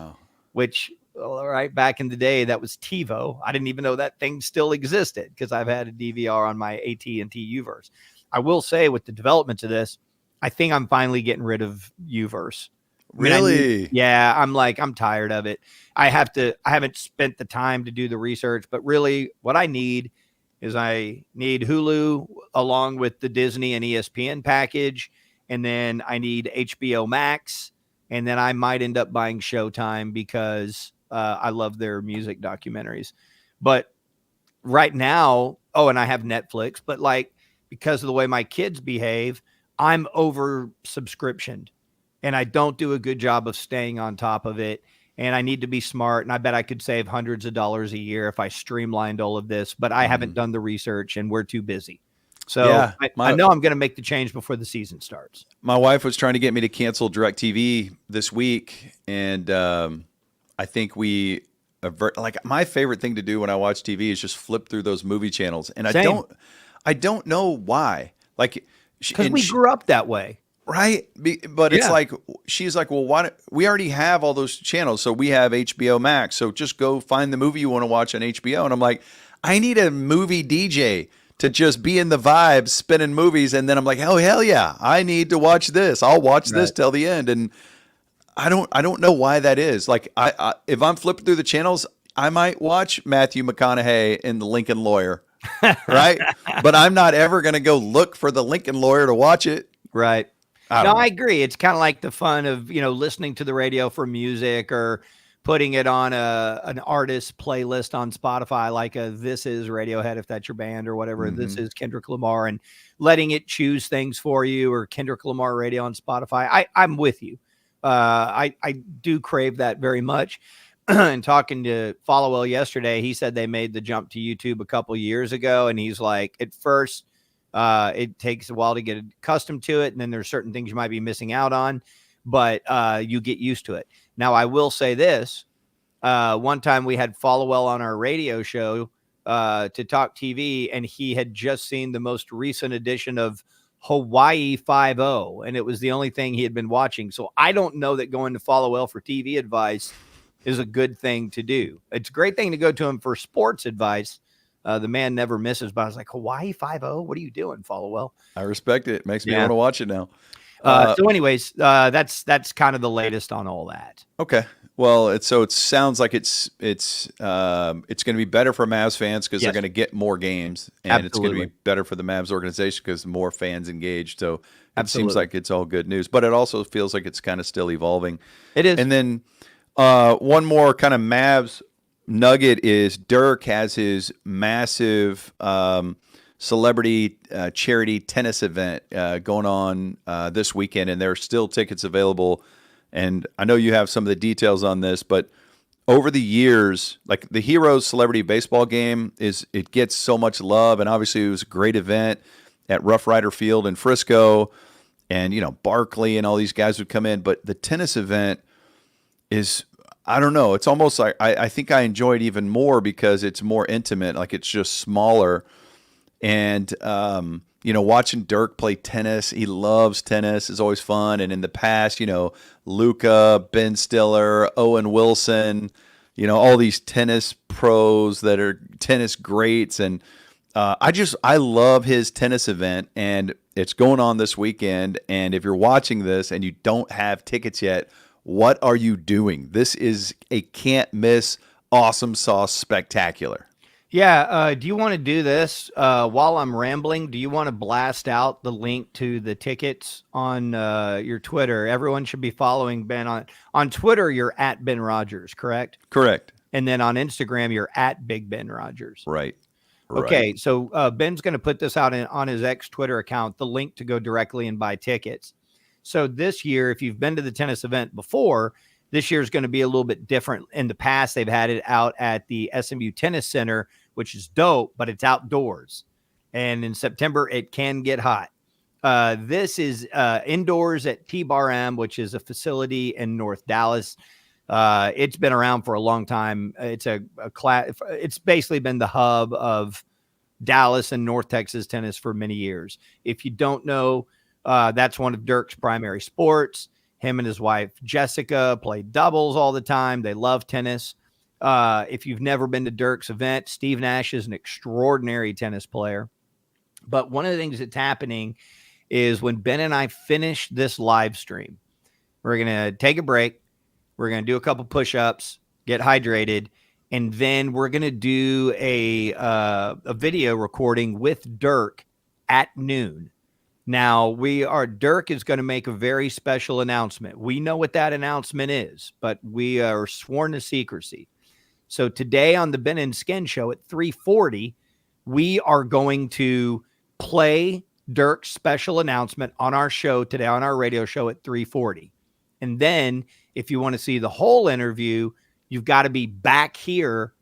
S3: which, all right, back in the day, that was TiVo. I didn't even know that thing still existed because I've had a DVR on my AT&T Uverse. I will say with the development of this, I think I'm finally getting rid of Uverse.
S4: Really?
S3: Yeah, I'm tired of it. I haven't spent the time to do the research, but really what I need is I need Hulu along with the Disney and ESPN package. And then I need HBO Max. And then I might end up buying Showtime because I love their music documentaries. But right now, and I have Netflix, but like, because of the way my kids behave, I'm over subscriptioned. And I don't do a good job of staying on top of it. And I need to be smart. And I bet I could save hundreds of dollars a year if I streamlined all of this. But I haven't done the research, and we're too busy. So yeah, I know I'm going to make the change before the season starts.
S4: My wife was trying to get me to cancel DirecTV this week. And I think like my favorite thing to do when I watch TV is just flip through those movie channels. And I don't know why. Like,
S3: because we grew up that way.
S4: Right. But it's like, she's like, well, why we already have all those channels. So we have HBO Max. So just go find the movie you want to watch on HBO. And I'm like, I need a movie DJ to just be in the vibe, spinning movies. And then I'm like, hell yeah, I need to watch this. I'll watch this till the end. And I don't know why that is. Like, I if I'm flipping through the channels, I might watch Matthew McConaughey in The Lincoln Lawyer. Right. But I'm not ever going to go look for The Lincoln Lawyer to watch it.
S3: Right. I agree. It's kind of like the fun of, listening to the radio for music or putting it on an artist playlist on Spotify, like This Is Radiohead, if that's your band, or whatever. This is Kendrick Lamar, and letting it choose things for you, or Kendrick Lamar radio on Spotify. I'm with you. I do crave that very much. And talking to Followell yesterday, he said they made the jump to YouTube a couple years ago. And he's like, at first, it takes a while to get accustomed to it. And then there's certain things you might be missing out on, but you get used to it. Now, I will say this. One time we had Followell on our radio show to talk TV, and he had just seen the most recent edition of Hawaii 5-0, and it was the only thing he had been watching. So I don't know that going to Followell for TV advice is a good thing to do. It's a great thing to go to him for sports advice. The man never misses, but I was like, Hawaii 5-0? What are you doing, Followell?
S4: I respect it. It makes me want to watch it now.
S3: So anyways, that's kind of the latest on all that.
S4: Okay. Well, it sounds like it's going to be better for Mavs fans because they're going to get more games, and it's going to be better for the Mavs organization because more fans engaged. So it seems like it's all good news, but it also feels like it's kind of still evolving.
S3: It is.
S4: And then one more kind of Mavs nugget is Dirk has his massive celebrity charity tennis event going on this weekend, and there are still tickets available. And I know you have some of the details on this, but over the years, like the Heroes Celebrity Baseball game it gets so much love, and obviously it was a great event at Rough Rider Field in Frisco, and Barkley and all these guys would come in. But the tennis event is, I don't know, it's almost like I think I enjoy it even more because it's more intimate, like it's just smaller. And watching Dirk play tennis, he loves tennis, is always fun. And in the past, Luca, Ben Stiller, Owen Wilson, all these tennis pros that are tennis greats. And I love his tennis event, and it's going on this weekend. And if you're watching this and you don't have tickets yet, what are you doing? This is a can't miss, awesome sauce spectacular.
S3: Yeah. Do you want to do this while I'm rambling? Do you want to blast out the link to the tickets on your Twitter? Everyone should be following Ben on Twitter. You're at Ben Rogers, correct?
S4: Correct.
S3: And then on Instagram, you're at Big Ben Rogers.
S4: Right.
S3: Okay. So Ben's going to put this out on his ex Twitter account, the link to go directly and buy tickets. So this year, if you've been to the tennis event before, this year is going to be a little bit different. In the past, they've had it out at the SMU Tennis Center, which is dope, but it's outdoors. And in September, it can get hot. This is indoors at T-Bar M, which is a facility in North Dallas. It's been around for a long time. It's it's basically been the hub of Dallas and North Texas tennis for many years. If you don't know, that's one of Dirk's primary sports. Him and his wife, Jessica, play doubles all the time. They love tennis. If you've never been to Dirk's event, Steve Nash is an extraordinary tennis player. But one of the things that's happening is when Ben and I finish this live stream, we're going to take a break. We're going to do a couple push-ups, get hydrated, and then we're going to do a video recording with Dirk at noon. Now, Dirk is going to make a very special announcement. We know what that announcement is, but we are sworn to secrecy. So today on the Ben and Skin Show at 3:40, we are going to play Dirk's special announcement on our show today, on our radio show at 3:40. And then if you want to see the whole interview, you've got to be back here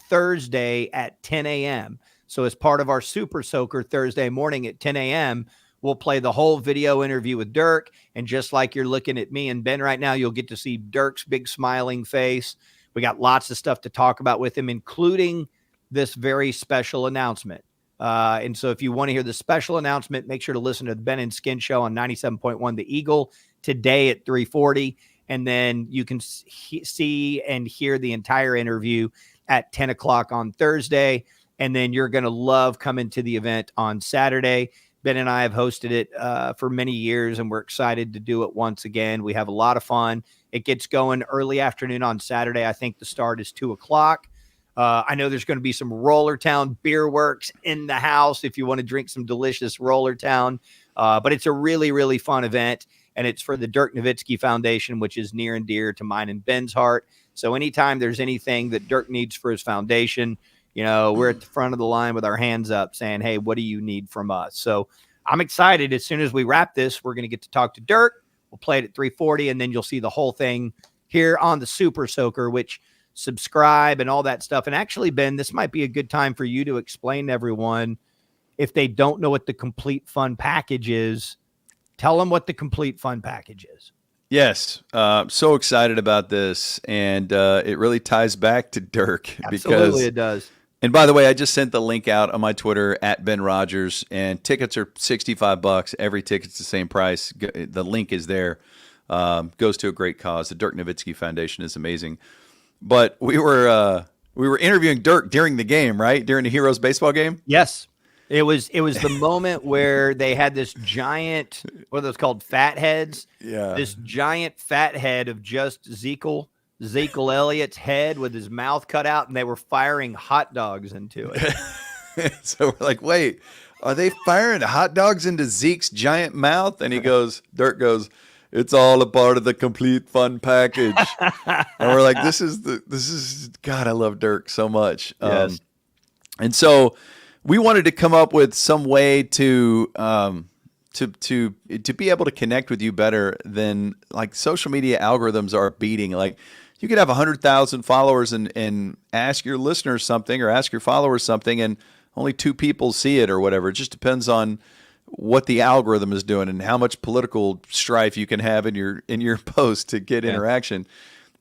S3: Thursday at 10 a.m. So as part of our Super Soaker Thursday morning at 10 a.m., we'll play the whole video interview with Dirk. And just like you're looking at me and Ben right now, you'll get to see Dirk's big smiling face. We got lots of stuff to talk about with him, including this very special announcement. And so if you want to hear the special announcement, make sure to listen to the Ben and Skin Show on 97.1 The Eagle today at 3:40. And then you can see and hear the entire interview at 10 o'clock on Thursday. And then you're going to love coming to the event on Saturday. Ben and I have hosted it for many years, and we're excited to do it once again. We have a lot of fun. It gets going early afternoon on Saturday. I think the start is 2 o'clock. I know there's going to be some Rollertown Beer Works in the house if you want to drink some delicious Rollertown. But it's a really, really fun event, and it's for the Dirk Nowitzki Foundation, which is near and dear to mine and Ben's heart. So anytime there's anything that Dirk needs for his foundation, we're at the front of the line with our hands up saying, hey, what do you need from us? So I'm excited. As soon as we wrap this, we're going to get to talk to Dirk. We'll play it at 3:40, and then you'll see the whole thing here on the Super Soaker, which subscribe and all that stuff. And actually, Ben, this might be a good time for you to explain to everyone, if they don't know what the Complete Fun Package is, tell them what the Complete Fun Package is.
S4: Yes. So excited about this. And it really ties back to Dirk.
S3: Absolutely, it does.
S4: And by the way, I just sent the link out on my Twitter at Ben Rogers, and tickets are $65. Every ticket's the same price. The link is there. Goes to a great cause. The Dirk Nowitzki Foundation is amazing. But we were interviewing Dirk during the game, right? During the Heroes baseball game?
S3: Yes. It was the moment where they had this giant, what are those called, fat heads?
S4: Yeah.
S3: This giant fat head of just Ezekiel Elliott's head with his mouth cut out, and they were firing hot dogs into it.
S4: So we're like, wait, are they firing hot dogs into Zeke's giant mouth? And Dirk goes, It's all a part of the complete fun package. And we're like, this is God, I love Dirk so much.
S3: Yes.
S4: And so we wanted to come up with some way to be able to connect with you better than like social media algorithms are beating. Like you could have 100,000 followers and ask your listeners something or ask your followers something and only 2 people see it or whatever. It just depends on what the algorithm is doing and how much political strife you can have in your post to get interaction.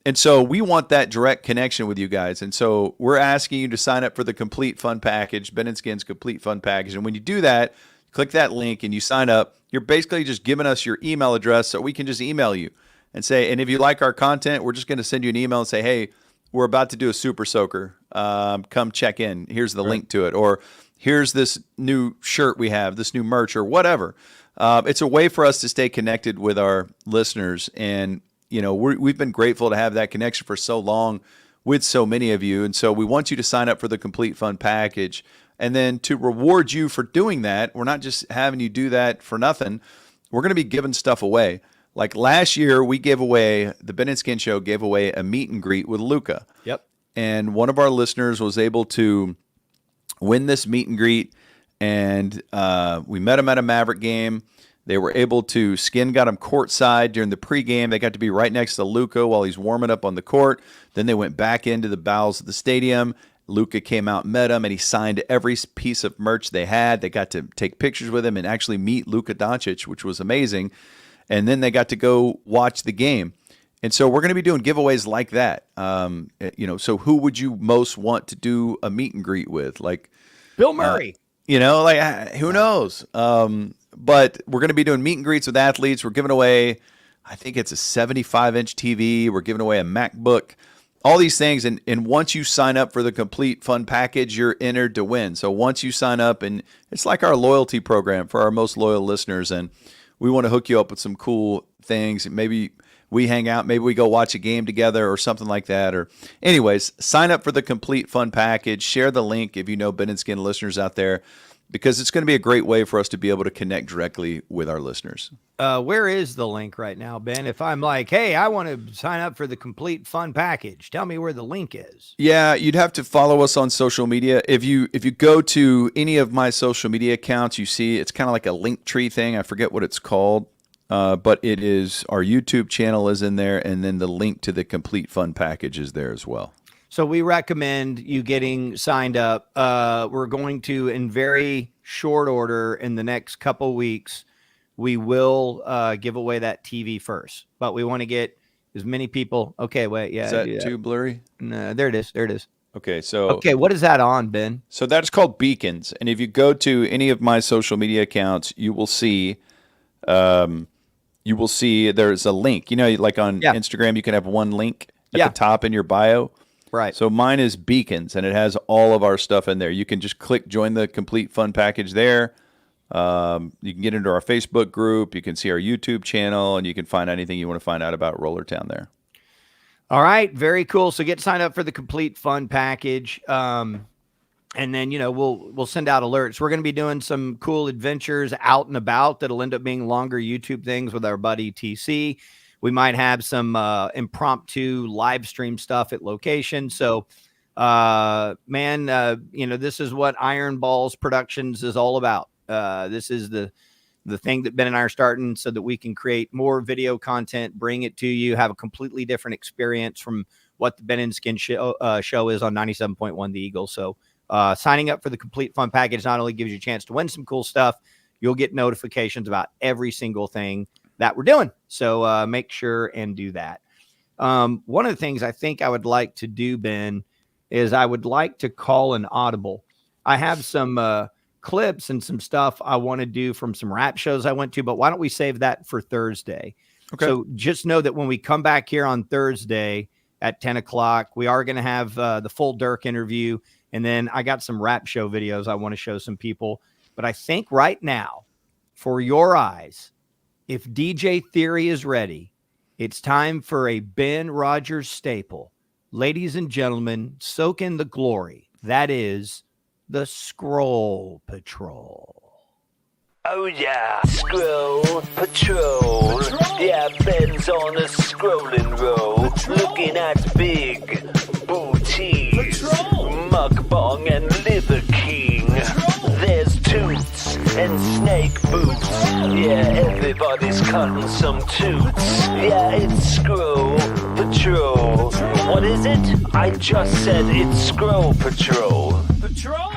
S4: And so we want that direct connection with you guys. And so we're asking you to sign up for the complete fun package, Ben and Skin's complete fun package. And when you do that, click that link and you sign up. You're basically just giving us your email address so we can just email you and say, and if you like our content, we're just going to send you an email and say, hey, we're about to do a super soaker. Come check in. Here's the link to it. Or here's this new shirt we have, this new merch or whatever. It's a way for us to stay connected with our listeners. And, you know, we've been grateful to have that connection for so long with so many of you. And so we want you to sign up for the complete fun package. And then to reward you for doing that, we're not just having you do that for nothing. We're going to be giving stuff away. Like last year, we gave away, the Ben and Skin Show gave away a meet and greet with Luca.
S3: Yep.
S4: And one of our listeners was able to win this meet and greet. And we met him at a Maverick game. They were able to, Skin got him courtside during the pregame. They got to be right next to Luca while he's warming up on the court. Then they went back into the bowels of the stadium. Luca came out, met him, and he signed every piece of merch they had. They got to take pictures with him and actually meet Luka Doncic, which was amazing. And then they got to go watch the game. And so we're going to be doing giveaways like that. So who would you most want to do a meet and greet with? Like
S3: Bill Murray.
S4: Who knows? But we're going to be doing meet and greets with athletes. We're giving away, I think it's a 75-inch TV. We're giving away a MacBook. All these things, and once you sign up for the complete fun package, you're entered to win. So once you sign up, and it's like our loyalty program for our most loyal listeners, and we want to hook you up with some cool things. Maybe we hang out, maybe we go watch a game together or something like that. Or anyways, sign up for the complete fun package. Share the link if you know Ben and Skin listeners out there, because it's going to be a great way for us to be able to connect directly with our listeners.
S3: Where is the link right now, Ben? If I'm like, hey, I want to sign up for the complete fun package, tell me where the link is.
S4: Yeah, you'd have to follow us on social media. If you go to any of my social media accounts, you see it's kind of like a link tree thing. I forget what it's called, but it is, our YouTube channel is in there, and then the link to the complete fun package is there as well.
S3: So we recommend you getting signed up. We're going to, in very short order, in the next couple weeks, we will give away that TV first. But we want to get as many people. Okay, wait, yeah.
S4: Is that too blurry?
S3: No, there it is. There it is.
S4: Okay, so
S3: okay, what is that on, Ben?
S4: So that's called Beacons, and if you go to any of my social media accounts, you will see there's a link. You know, like on Instagram, you can have one link at the top in your bio.
S3: Right.
S4: So mine is Beacons, and it has all of our stuff in there. You can just click join the complete fun package there. You can get into our Facebook group. You can see our YouTube channel, and you can find anything you want to find out about Rollertown there.
S3: All right. Very cool. So get signed up for the complete fun package. And then, we'll send out alerts. We're going to be doing some cool adventures out and about that'll end up being longer YouTube things with our buddy TC. We might have some impromptu live stream stuff at location. So, this is what Iron Balls Productions is all about. This is the thing that Ben and I are starting so that we can create more video content, bring it to you, have a completely different experience from what the Ben and Skin show is on 97.1 The Eagle. So signing up for the complete fun package not only gives you a chance to win some cool stuff, you'll get notifications about every single thing that we're doing. So make sure and do that. One of the things I think I would like to do, Ben, is I would like to call an audible. I have some clips and some stuff I want to do from some rap shows I went to, but why don't we save that for Thursday? Okay. So just know that when we come back here on Thursday at 10 o'clock, we are going to have the full Dirk interview. And then I got some rap show videos I want to show some people. But I think right now, for your eyes, if DJ Theory is ready, it's time for a Ben Rogers staple. Ladies and gentlemen, soak in the glory. That is the Scroll Patrol.
S6: Oh yeah, scroll patrol. Yeah, Ben's on a scrolling roll, looking at big booties, mukbang and liver king. There's toots and snake boots. Yeah, everybody's cutting some toots. Yeah, it's scroll patrol. What is it? I just said it's scroll patrol. Patrol.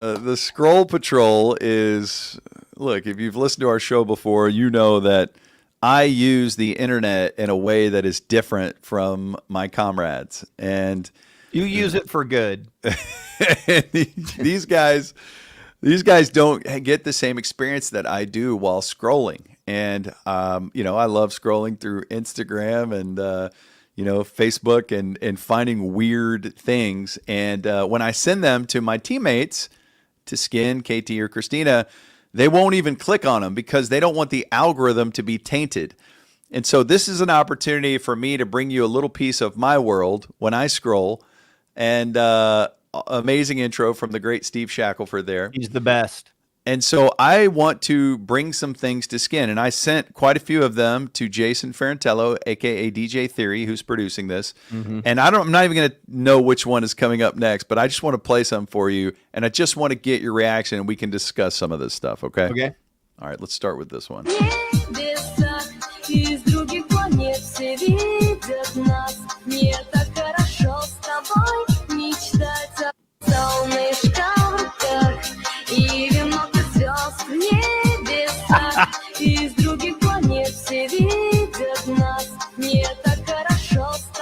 S4: The Scroll Patrol is, look, if you've listened to our show before, you know that I use the internet in a way that is different from my comrades. And
S3: You use it for good.
S4: these guys don't get the same experience that I do while scrolling. And, I love scrolling through Instagram and, Facebook and finding weird things. And when I send them to my teammates, to Skin, KT, or Christina, they won't even click on them because they don't want the algorithm to be tainted. And so this is an opportunity for me to bring you a little piece of my world when I scroll. And amazing intro from the great Steve Shackelford there.
S3: He's the best.
S4: And so I want to bring some things to Skin. And I sent quite a few of them to Jason Ferrantello, a.k.a. DJ Theory, who's producing this. Mm-hmm. And I'm not even going to know which one is coming up next, but I just want to play some for you. And I just want to get your reaction, and we can discuss some of this stuff, okay?
S3: Okay.
S4: All right, let's start with this one.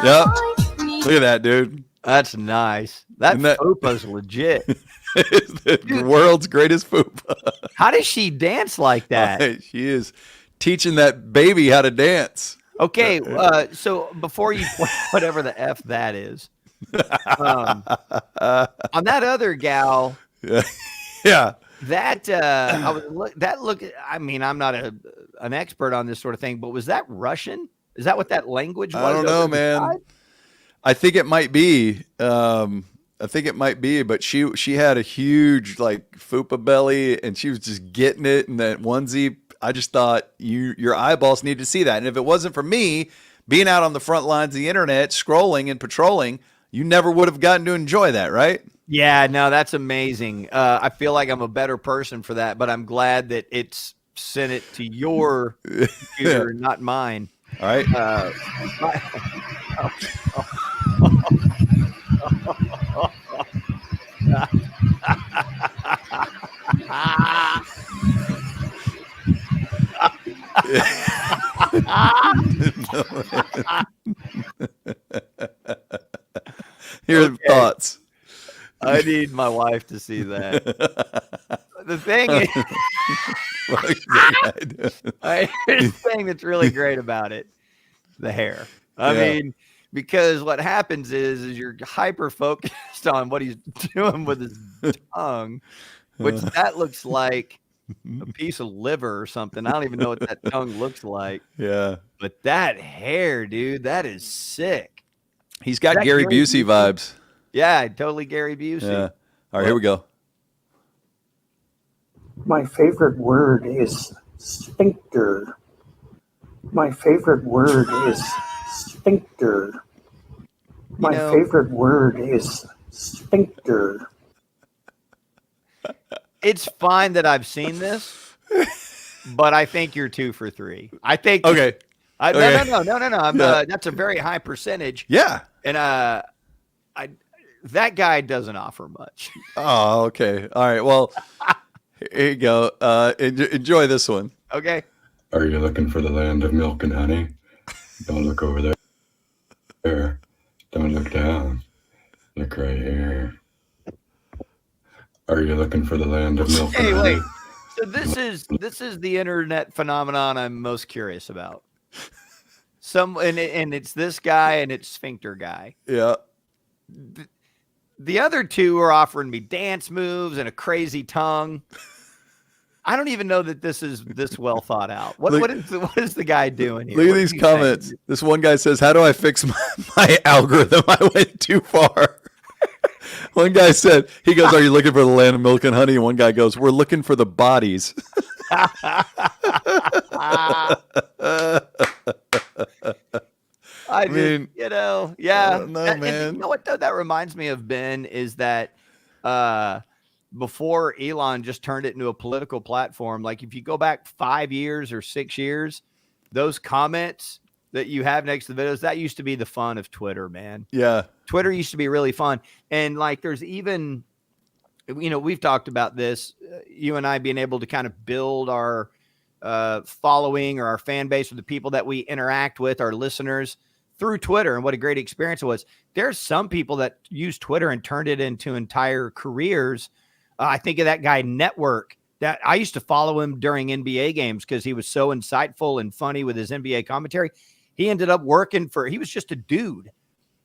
S4: Yep. Look at that, dude.
S3: That's nice. That fupa's legit.
S4: It's the world's greatest fupa.
S3: How does she dance like that?
S4: She is teaching that baby how to dance.
S3: Okay, so before you play whatever the F that is, on that other gal,
S4: yeah,
S3: that I mean, I'm not an expert on this sort of thing, but was that Russian? Is that what that language was?
S4: I don't know, man. I think it might be. But she had a huge like fupa belly, and she was just getting it in that onesie. I just thought your eyeballs need to see that. And if it wasn't for me being out on the front lines of the internet, scrolling and patrolling, you never would have gotten to enjoy that, right?
S3: Yeah, no, that's amazing. I feel like I'm a better person for that, but I'm glad that it's sent it to your computer, not mine.
S4: All right. Your thoughts.
S3: I need my wife to see that. The thing is, the thing that's really great about it, the hair. I mean, because what happens is you're hyper focused on what he's doing with his tongue, which that looks like a piece of liver or something. I don't even know what that tongue looks like.
S4: Yeah.
S3: But that hair, dude, that is sick.
S4: He's got Gary Busey vibes.
S3: Yeah, totally Gary Busey.
S4: Yeah. All right, here we go.
S7: My favorite word is sphincter. My favorite word is sphincter. My favorite word is sphincter.
S3: It's fine that I've seen this, but I think you're 2 for 3. I think.
S4: Okay.
S3: No. That's a very high percentage.
S4: Yeah.
S3: And that guy doesn't offer much.
S4: Oh, okay. All right. Well, here you go. Enjoy this one.
S3: Okay.
S8: Are you looking for the land of milk and honey? Don't look over there. Don't look down. Look right here. Are you looking for the land of milk and honey?
S3: So this is the internet phenomenon I'm most curious about. And it's this guy and it's Sphincter guy.
S4: Yeah.
S3: The other two are offering me dance moves and a crazy tongue. I don't even know that this is this well thought out. What is the guy doing here?
S4: Look at
S3: What is
S4: these
S3: he
S4: comments.
S3: saying?
S4: This one guy says, "How do I fix my algorithm? I went too far." One guy said, he goes, "Are you looking for the land of milk and honey?" And one guy goes, "We're looking for the bodies."
S3: I mean, yeah.
S4: I don't know, man.
S3: And you know what, though, that reminds me of, Ben, is that before Elon just turned it into a political platform, like if you go back 5 years or 6 years, those comments that you have next to the videos, that used to be the fun of Twitter, man.
S4: Yeah.
S3: Twitter used to be really fun. And like, there's even, we've talked about this, you and I being able to kind of build our following or our fan base with the people that we interact with, our listeners, through Twitter, and what a great experience it was. There's some people that use Twitter and turned it into entire careers. I think of that guy Network, that I used to follow him during NBA games because he was so insightful and funny with his NBA commentary. He ended up he was just a dude.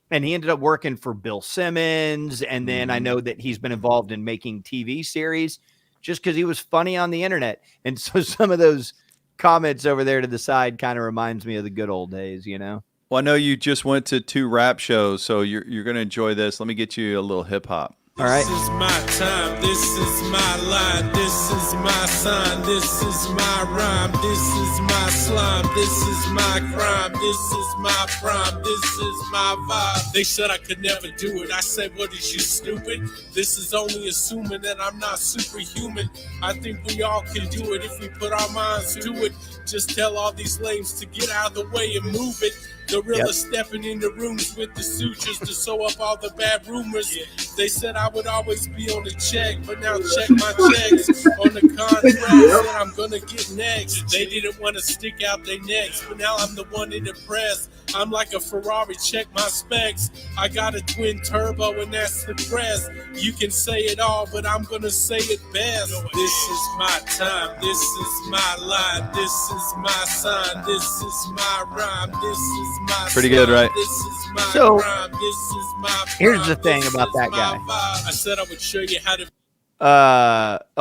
S3: And he ended up working for Bill Simmons. And then I know that he's been involved in making TV series just because he was funny on the internet. And so some of those comments over there to the side kind of reminds me of the good old days,
S4: Well, I know you just went to 2 rap shows, so you're going to enjoy this. Let me get you a little hip hop.
S3: All right.
S9: This is my time. This is my line. This is my sign. This is my rhyme. This is my slime. This is my crime. This is my prime. This is my vibe. They said I could never do it. I said, what is you, stupid? This is only assuming that I'm not superhuman. I think we all can do it if we put our minds to it. Just tell all these lames to get out of the way and move it. Gorilla stepping in the rooms with the sutures to sew up all the bad rumors. They said I would always be on the check, but now check my checks on the contract that I'm gonna get next. They didn't want to stick out their necks, but now I'm the one in the press. I'm like a Ferrari, check my specs. I got a twin turbo and that's the crest. You can say it all, but I'm gonna say it best. This is my time, this is my line, this is my sign, this is my rhyme, this is my
S4: Pretty good, right?
S9: This is my
S3: So,
S9: crime, this is my
S3: here's the
S9: prime,
S3: thing
S9: this
S3: about
S9: is
S3: that
S9: my
S3: guy.
S9: vibe. I said I would show you how to.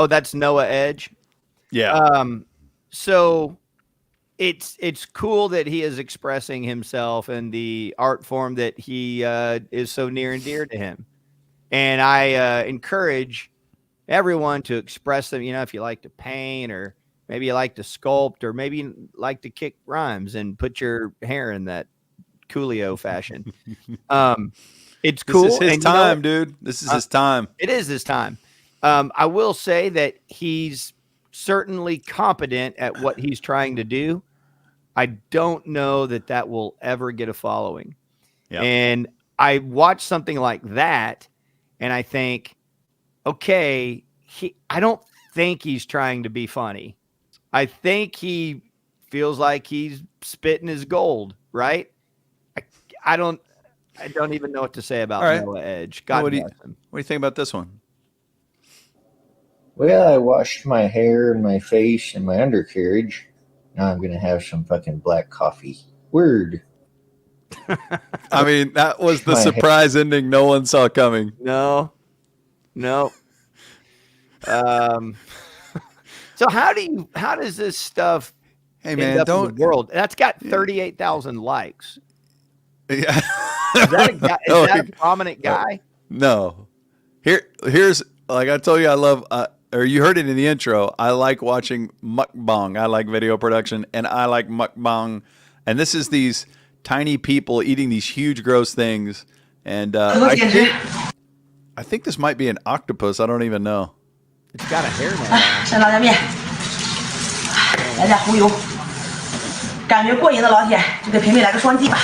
S3: That's Noah Edge.
S4: Yeah.
S3: So it's cool that he is expressing himself in the art form that he is so near and dear to him. And I encourage everyone to express them. If you like to paint, or maybe you like to sculpt, or maybe you like to kick rhymes and put your hair in that Coolio fashion. It's cool.
S4: This is his
S3: and
S4: time, dude. This is his time.
S3: It is his time. I will say that he's certainly competent at what he's trying to do. I don't know that will ever get a following.
S4: Yep.
S3: And I watch something like that, and I think, okay, I don't think he's trying to be funny. I think he feels like he's spitting his gold, right? I don't even know what to say about Noah Edge. God bless him.
S4: What do you think about this one?
S10: Well, I washed my hair and my face and my undercarriage. Now I'm going to have some fucking black coffee. Word.
S4: I mean, that was the surprise ending no one saw coming.
S3: No. So how does this stuff end up in the world? That's got 38,000 likes.
S4: Yeah.
S3: Is that a prominent guy?
S4: No. Here's, like I told you, I love, or you heard it in the intro, I like watching mukbang. I like video production, and I like mukbang. And this is these tiny people eating these huge, gross things. And I think this might be an octopus. I don't even know.
S3: It's got a hairnet.
S11: 来拉面，来点红油，感觉过瘾的老铁就给平妹来个双击吧。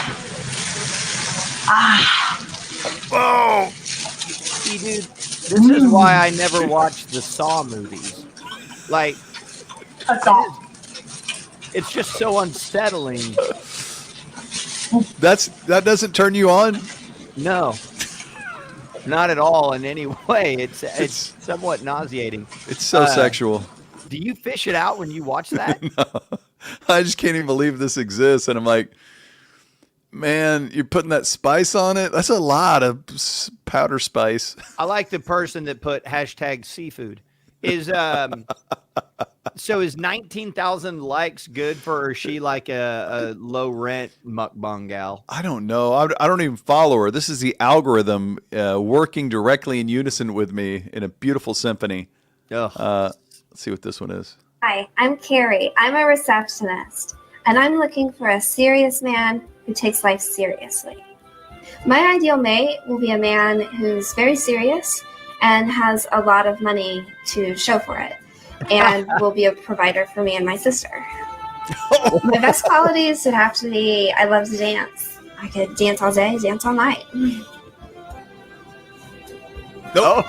S3: Oh, see, dude, this is why I never watched the Saw movies. Like, it's just so unsettling.
S4: That doesn't turn you on?
S3: No, not at all in any way. It's somewhat nauseating.
S4: It's so sexual.
S3: Do you fish it out when you watch that?
S4: No, I just can't even believe this exists. And I'm like, man, you're putting that spice on it? That's a lot of powder spice.
S3: I like the person that put #seafood. So is 19,000 likes good for, or is she like a low rent mukbang gal?
S4: I don't know. I don't even follow her. This is the algorithm working directly in unison with me in a beautiful symphony. Let's see what this one is.
S12: Hi, I'm Carrie. I'm a receptionist, and I'm looking for a serious man who takes life seriously. My ideal mate will be a man who's very serious and has a lot of money to show for it, and will be a provider for me and my sister. My best qualities would have to be I love to dance. I could dance all day, dance all night.
S3: Oh,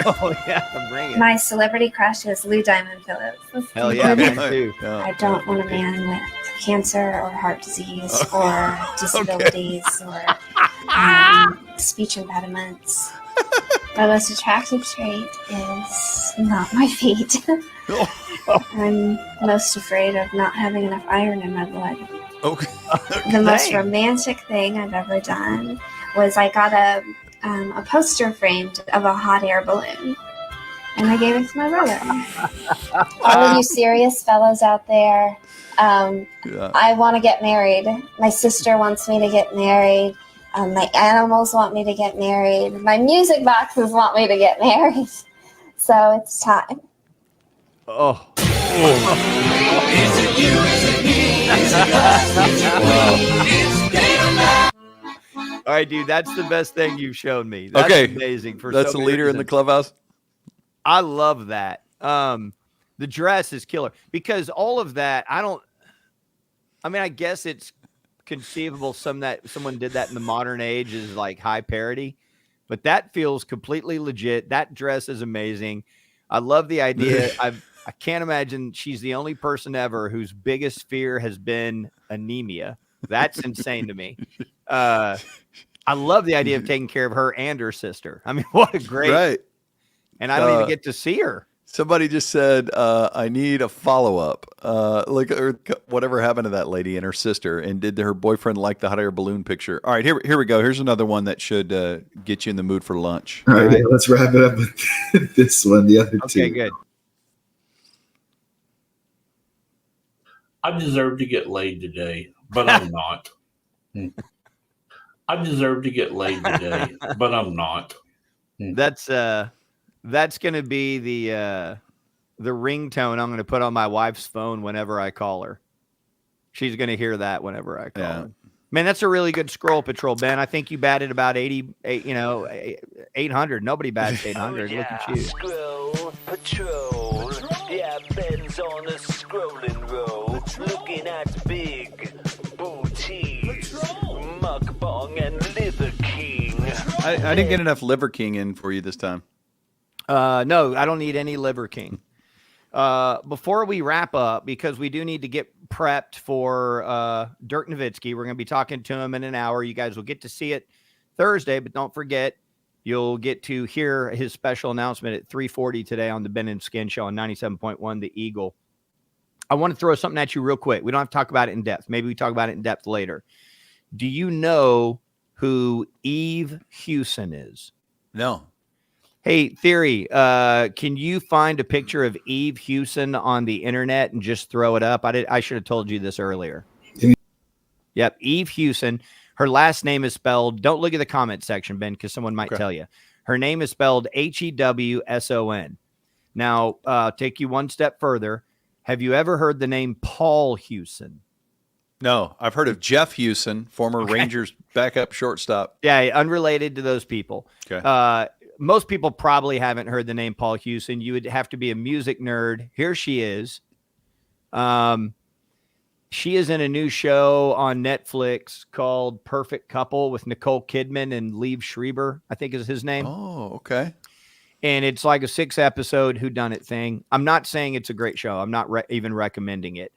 S3: yeah, bring it.
S12: My celebrity crush is Lou Diamond Phillips.
S3: Hell yeah, mine too.
S12: I don't want a man with cancer or heart disease or disabilities or speech impediments. My most attractive trait is not my feet. I'm most afraid of not having enough iron in my blood.
S4: Okay.
S12: The most romantic thing I've ever done was I got a poster framed of a hot air balloon, and I gave it to my brother. All of you serious fellows out there, I want to get married. My sister wants me to get married. My animals want me to get married. My music boxes want me to get married. So it's time.
S3: Oh. All right, dude, that's the best thing you've shown me. That's amazing.
S4: That's the leader in the clubhouse.
S3: I love that. The dress is killer because all of that. I guess it's conceivable someone did that in the modern age is like high parody, but that feels completely legit. That dress is amazing. I love the idea. I can't imagine she's the only person ever whose biggest fear has been anemia. That's insane to me. I love the idea of taking care of her and her sister. I mean, what a great,
S4: right.
S3: And I don't even get to see her.
S4: Somebody just said, I need a follow-up. Or whatever happened to that lady and her sister, and did her boyfriend like the hot air balloon picture? All right, here we go. Here's another one that should get you in the mood for lunch.
S5: All right. Yeah, let's wrap it up with this one. The other two.
S3: Okay, good.
S13: I deserve to get laid today, but I'm not. I deserve to get laid today, but I'm not.
S3: That's going to be the ringtone I'm going to put on my wife's phone whenever I call her. She's going to hear that whenever I call her. Man, that's a really good scroll patrol, Ben. I think you batted about 800. Nobody bats 800. Look at you.
S6: Scroll patrol. Yeah, Ben's on a scrolling roll, looking at big booties, mukbang and liver king.
S4: I didn't get enough liver king in for you this time.
S3: No, I don't need any liver king. Before we wrap up, because we do need to get prepped for Dirk Nowitzki. We're going to be talking to him in an hour. You guys will get to see it Thursday, but don't forget, you'll get to hear his special announcement at 3:40 today on the Ben and Skin Show on 97.1 The Eagle. I want to throw something at you real quick. We don't have to talk about it in depth. Maybe we talk about it in depth later. Do you know who Eve Hewson is?
S4: No.
S3: Hey, Theory, can you find a picture of Eve Hewson on the internet and just throw it up? I should have told you this earlier. Yep, Eve Hewson. Her last name is spelled, don't look at the comment section, Ben, because someone might tell you. Her name is spelled Hewson. Now, take you one step further. Have you ever heard the name Paul Hewson?
S4: No, I've heard of Jeff Hewson, former Rangers backup shortstop.
S3: Yeah, unrelated to those people.
S4: Okay.
S3: Most people probably haven't heard the name Paul Hewson. You would have to be a music nerd. Here she is. She is in a new show on Netflix called Perfect Couple with Nicole Kidman and Liev Schreiber, I think is his name.
S4: Oh, okay.
S3: And it's like a 6-episode whodunit thing. I'm not saying it's a great show. I'm not even recommending it.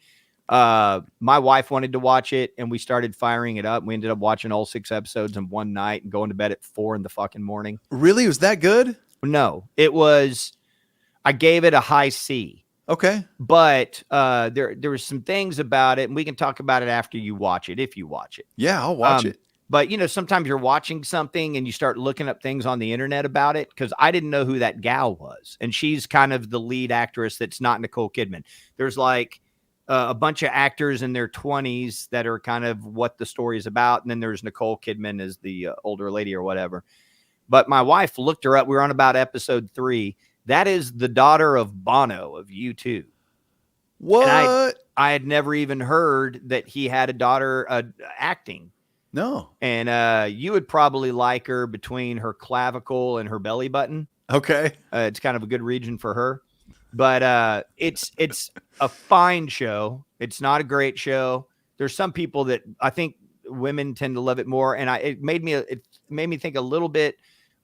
S3: My wife wanted to watch it, and we started firing it up. We ended up watching all 6 episodes in one night and going to bed at 4 in the fucking morning.
S4: Really? Was that good?
S3: No, it was. I gave it a high C.
S4: Okay.
S3: But there were some things about it, and we can talk about it after you watch it, if you watch it.
S4: Yeah, I'll watch it.
S3: But, you know, sometimes you're watching something and you start looking up things on the internet about it, because I didn't know who that gal was. And she's kind of the lead actress that's not Nicole Kidman. There's like a bunch of actors in their 20s that are kind of what the story is about. And then there's Nicole Kidman as the older lady or whatever. But my wife looked her up. We were on about episode 3. That is the daughter of Bono of U2.
S4: What?
S3: And I had never even heard that he had a daughter acting.
S4: No.
S3: And you would probably like her between her clavicle and her belly button.
S4: Okay.
S3: It's kind of a good region for her. But it's a fine show. It's not a great show. There's some people that I think women tend to love it more. And it made me think a little bit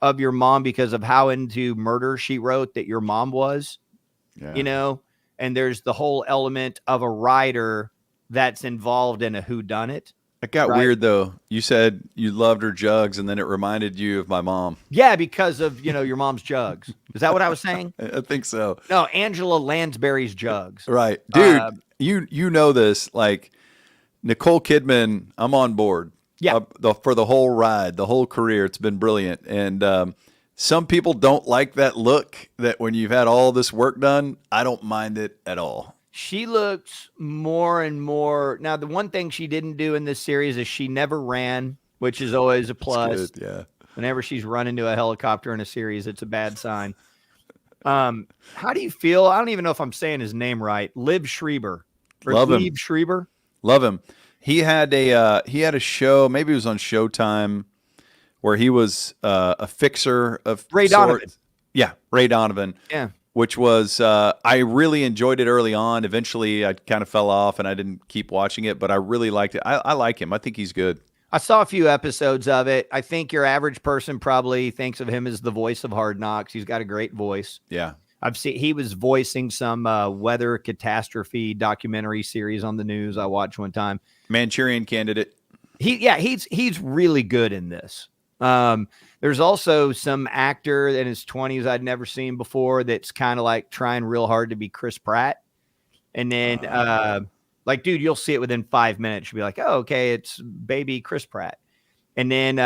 S3: of your mom because of how into Murder, She Wrote that your mom was.
S4: Yeah.
S3: You know, and there's the whole element of a writer that's involved in a whodunit.
S4: It got
S3: right?
S4: weird though. You said you loved her jugs, and then it reminded you of my mom.
S3: Yeah, because of, you know, your mom's jugs. Is that what I was saying?
S4: I think so.
S3: No, Angela Lansbury's jugs.
S4: Right, dude. You know this. Like Nicole Kidman, I'm on board.
S3: Yeah,
S4: for the whole ride, the whole career, it's been brilliant. And some people don't like that look. That when you've had all this work done, I don't mind it at all.
S3: She looks more and more. Now, the one thing she didn't do in this series is she never ran, which is always a plus.
S4: Good, yeah.
S3: Whenever she's run into a helicopter in a series, it's a bad sign. How do you feel? I don't even know if I'm saying his name right. Liv Schreiber.
S4: Love him.
S3: Liv Schreiber.
S4: Love him. He had a show. Maybe it was on Showtime, where he was a fixer of
S3: Ray Donovan.
S4: Yeah, Ray Donovan.
S3: Yeah.
S4: Which was, I really enjoyed it early on. Eventually, I kind of fell off and I didn't keep watching it, but I really liked it. I like him. I think he's good.
S3: I saw a few episodes of it. I think your average person probably thinks of him as the voice of Hard Knocks. He's got a great voice.
S4: Yeah.
S3: He was voicing some weather catastrophe documentary series on the news I watched one time.
S4: Manchurian Candidate.
S3: He's really good in this. There's also some actor in his 20s I'd never seen before that's kind of like trying real hard to be Chris Pratt. And then, like, dude, you'll see it within 5 minutes. You'll be like, oh, okay, it's baby Chris Pratt. And then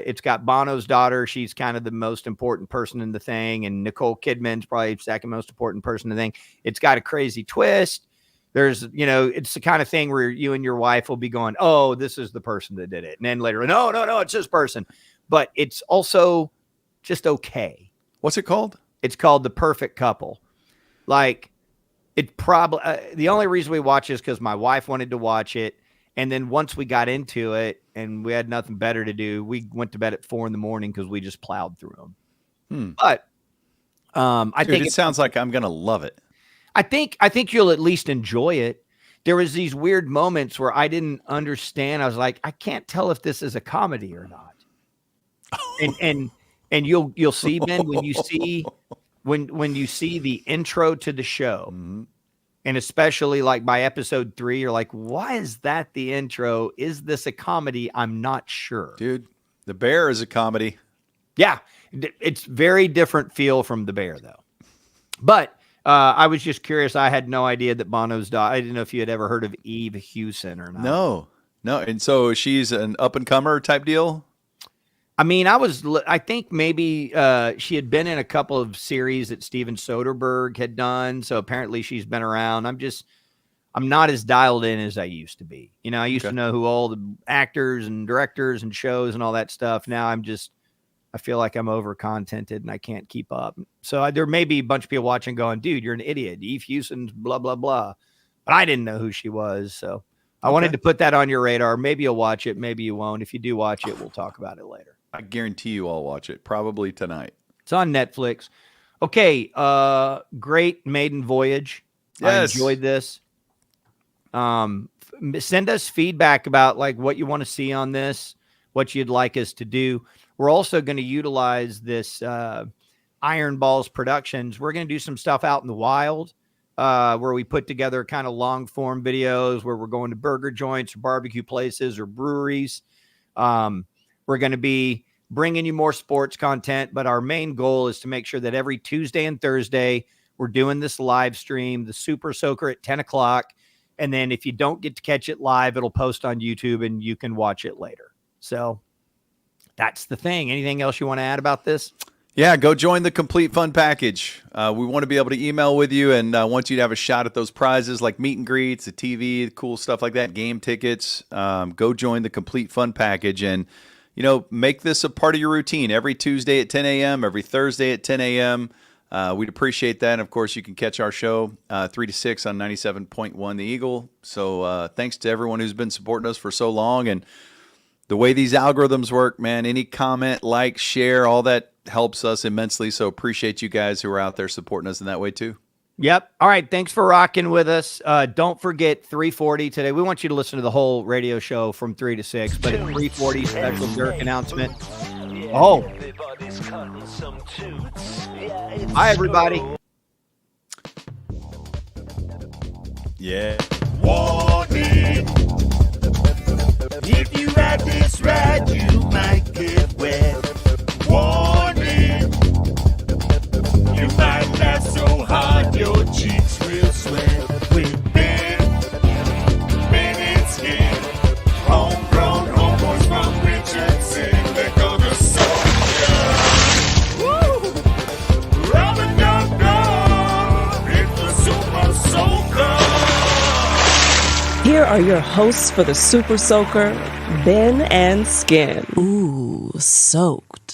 S3: it's got Bono's daughter. She's kind of the most important person in the thing. And Nicole Kidman's probably the second most important person in the thing. It's got a crazy twist. There's, you know, it's the kind of thing where you and your wife will be going, oh, this is the person that did it. And then later, no, it's this person. But it's also just okay.
S4: What's it called?
S3: It's called The Perfect Couple. Like, it probably the only reason we watch is because my wife wanted to watch it. And then once we got into it and we had nothing better to do, we went to bed at 4 a.m. because we just plowed through them. But I think
S4: it sounds like I'm going to love it.
S3: I think you'll at least enjoy it. There was these weird moments where I didn't understand. I was like, I can't tell if this is a comedy or not. And you'll see, Ben, when you see when you see the intro to the show, and especially like by episode 3, you're like, why is that the intro? Is this a comedy? I'm not sure.
S4: Dude, The Bear is a comedy.
S3: Yeah, it's very different feel from The Bear, though. But I was just curious. I had no idea that Bono's daughter. I didn't know if you had ever heard of Eve Hewson or not.
S4: No. And so she's an up and comer type deal.
S3: I mean, I think maybe she had been in a couple of series that Steven Soderbergh had done. So apparently she's been around. I'm not as dialed in as I used to be. You know, I used to know who all the actors and directors and shows and all that stuff. Now I feel like I'm over contented and I can't keep up. So there may be a bunch of people watching going, dude, you're an idiot. Eve Hewson's blah, blah, blah. But I didn't know who she was. So I wanted to put that on your radar. Maybe you'll watch it. Maybe you won't. If you do watch it, we'll talk about it later.
S4: I guarantee you I'll watch it probably tonight.
S3: It's on Netflix. Okay. Great maiden voyage.
S4: Yes.
S3: I enjoyed this. Send us feedback about like what you want to see on this, what you'd like us to do. We're also going to utilize this Iron Balls Productions. We're going to do some stuff out in the wild where we put together kind of long form videos where we're going to burger joints or barbecue places or breweries. We're going to be bringing you more sports content, but our main goal is to make sure that every Tuesday and Thursday we're doing this live stream, the Super Soaker at 10 o'clock. And then if you don't get to catch it live, it'll post on YouTube and you can watch it later. So that's the thing. Anything else you want to add about this?
S4: Yeah, go join the complete fun package. We want to be able to email with you and want you to have a shot at those prizes like meet and greets, the TV, cool stuff like that, game tickets. Go join the complete fun package and, make this a part of your routine every Tuesday at 10 a.m., every Thursday at 10 a.m. We'd appreciate that. And of course, you can catch our show 3 to 6 on 97.1 The Eagle. So thanks to everyone who's been supporting us for so long. And the way these algorithms work, man, any comment, like, share, all that helps us immensely. So appreciate you guys who are out there supporting us in that way too.
S3: Yep. All right. Thanks for rocking with us. Don't forget 3:40 today. We want you to listen to the whole radio show from 3 to 6, but at 3:40 special Dirk announcement. Oh. Hi, everybody.
S4: Yeah.
S9: Warning. If you ride this ride, you might get wet. Warning. You might laugh so hard your cheeks will sweat. With Ben and Skin, homegrown homeboys from Richardson, they're gonna soak ya. Woo! Rub-a-dub-dub, it's the Super Soaker.
S1: Here are your hosts for the Super Soaker, Ben and Skin.
S2: Ooh, soaked.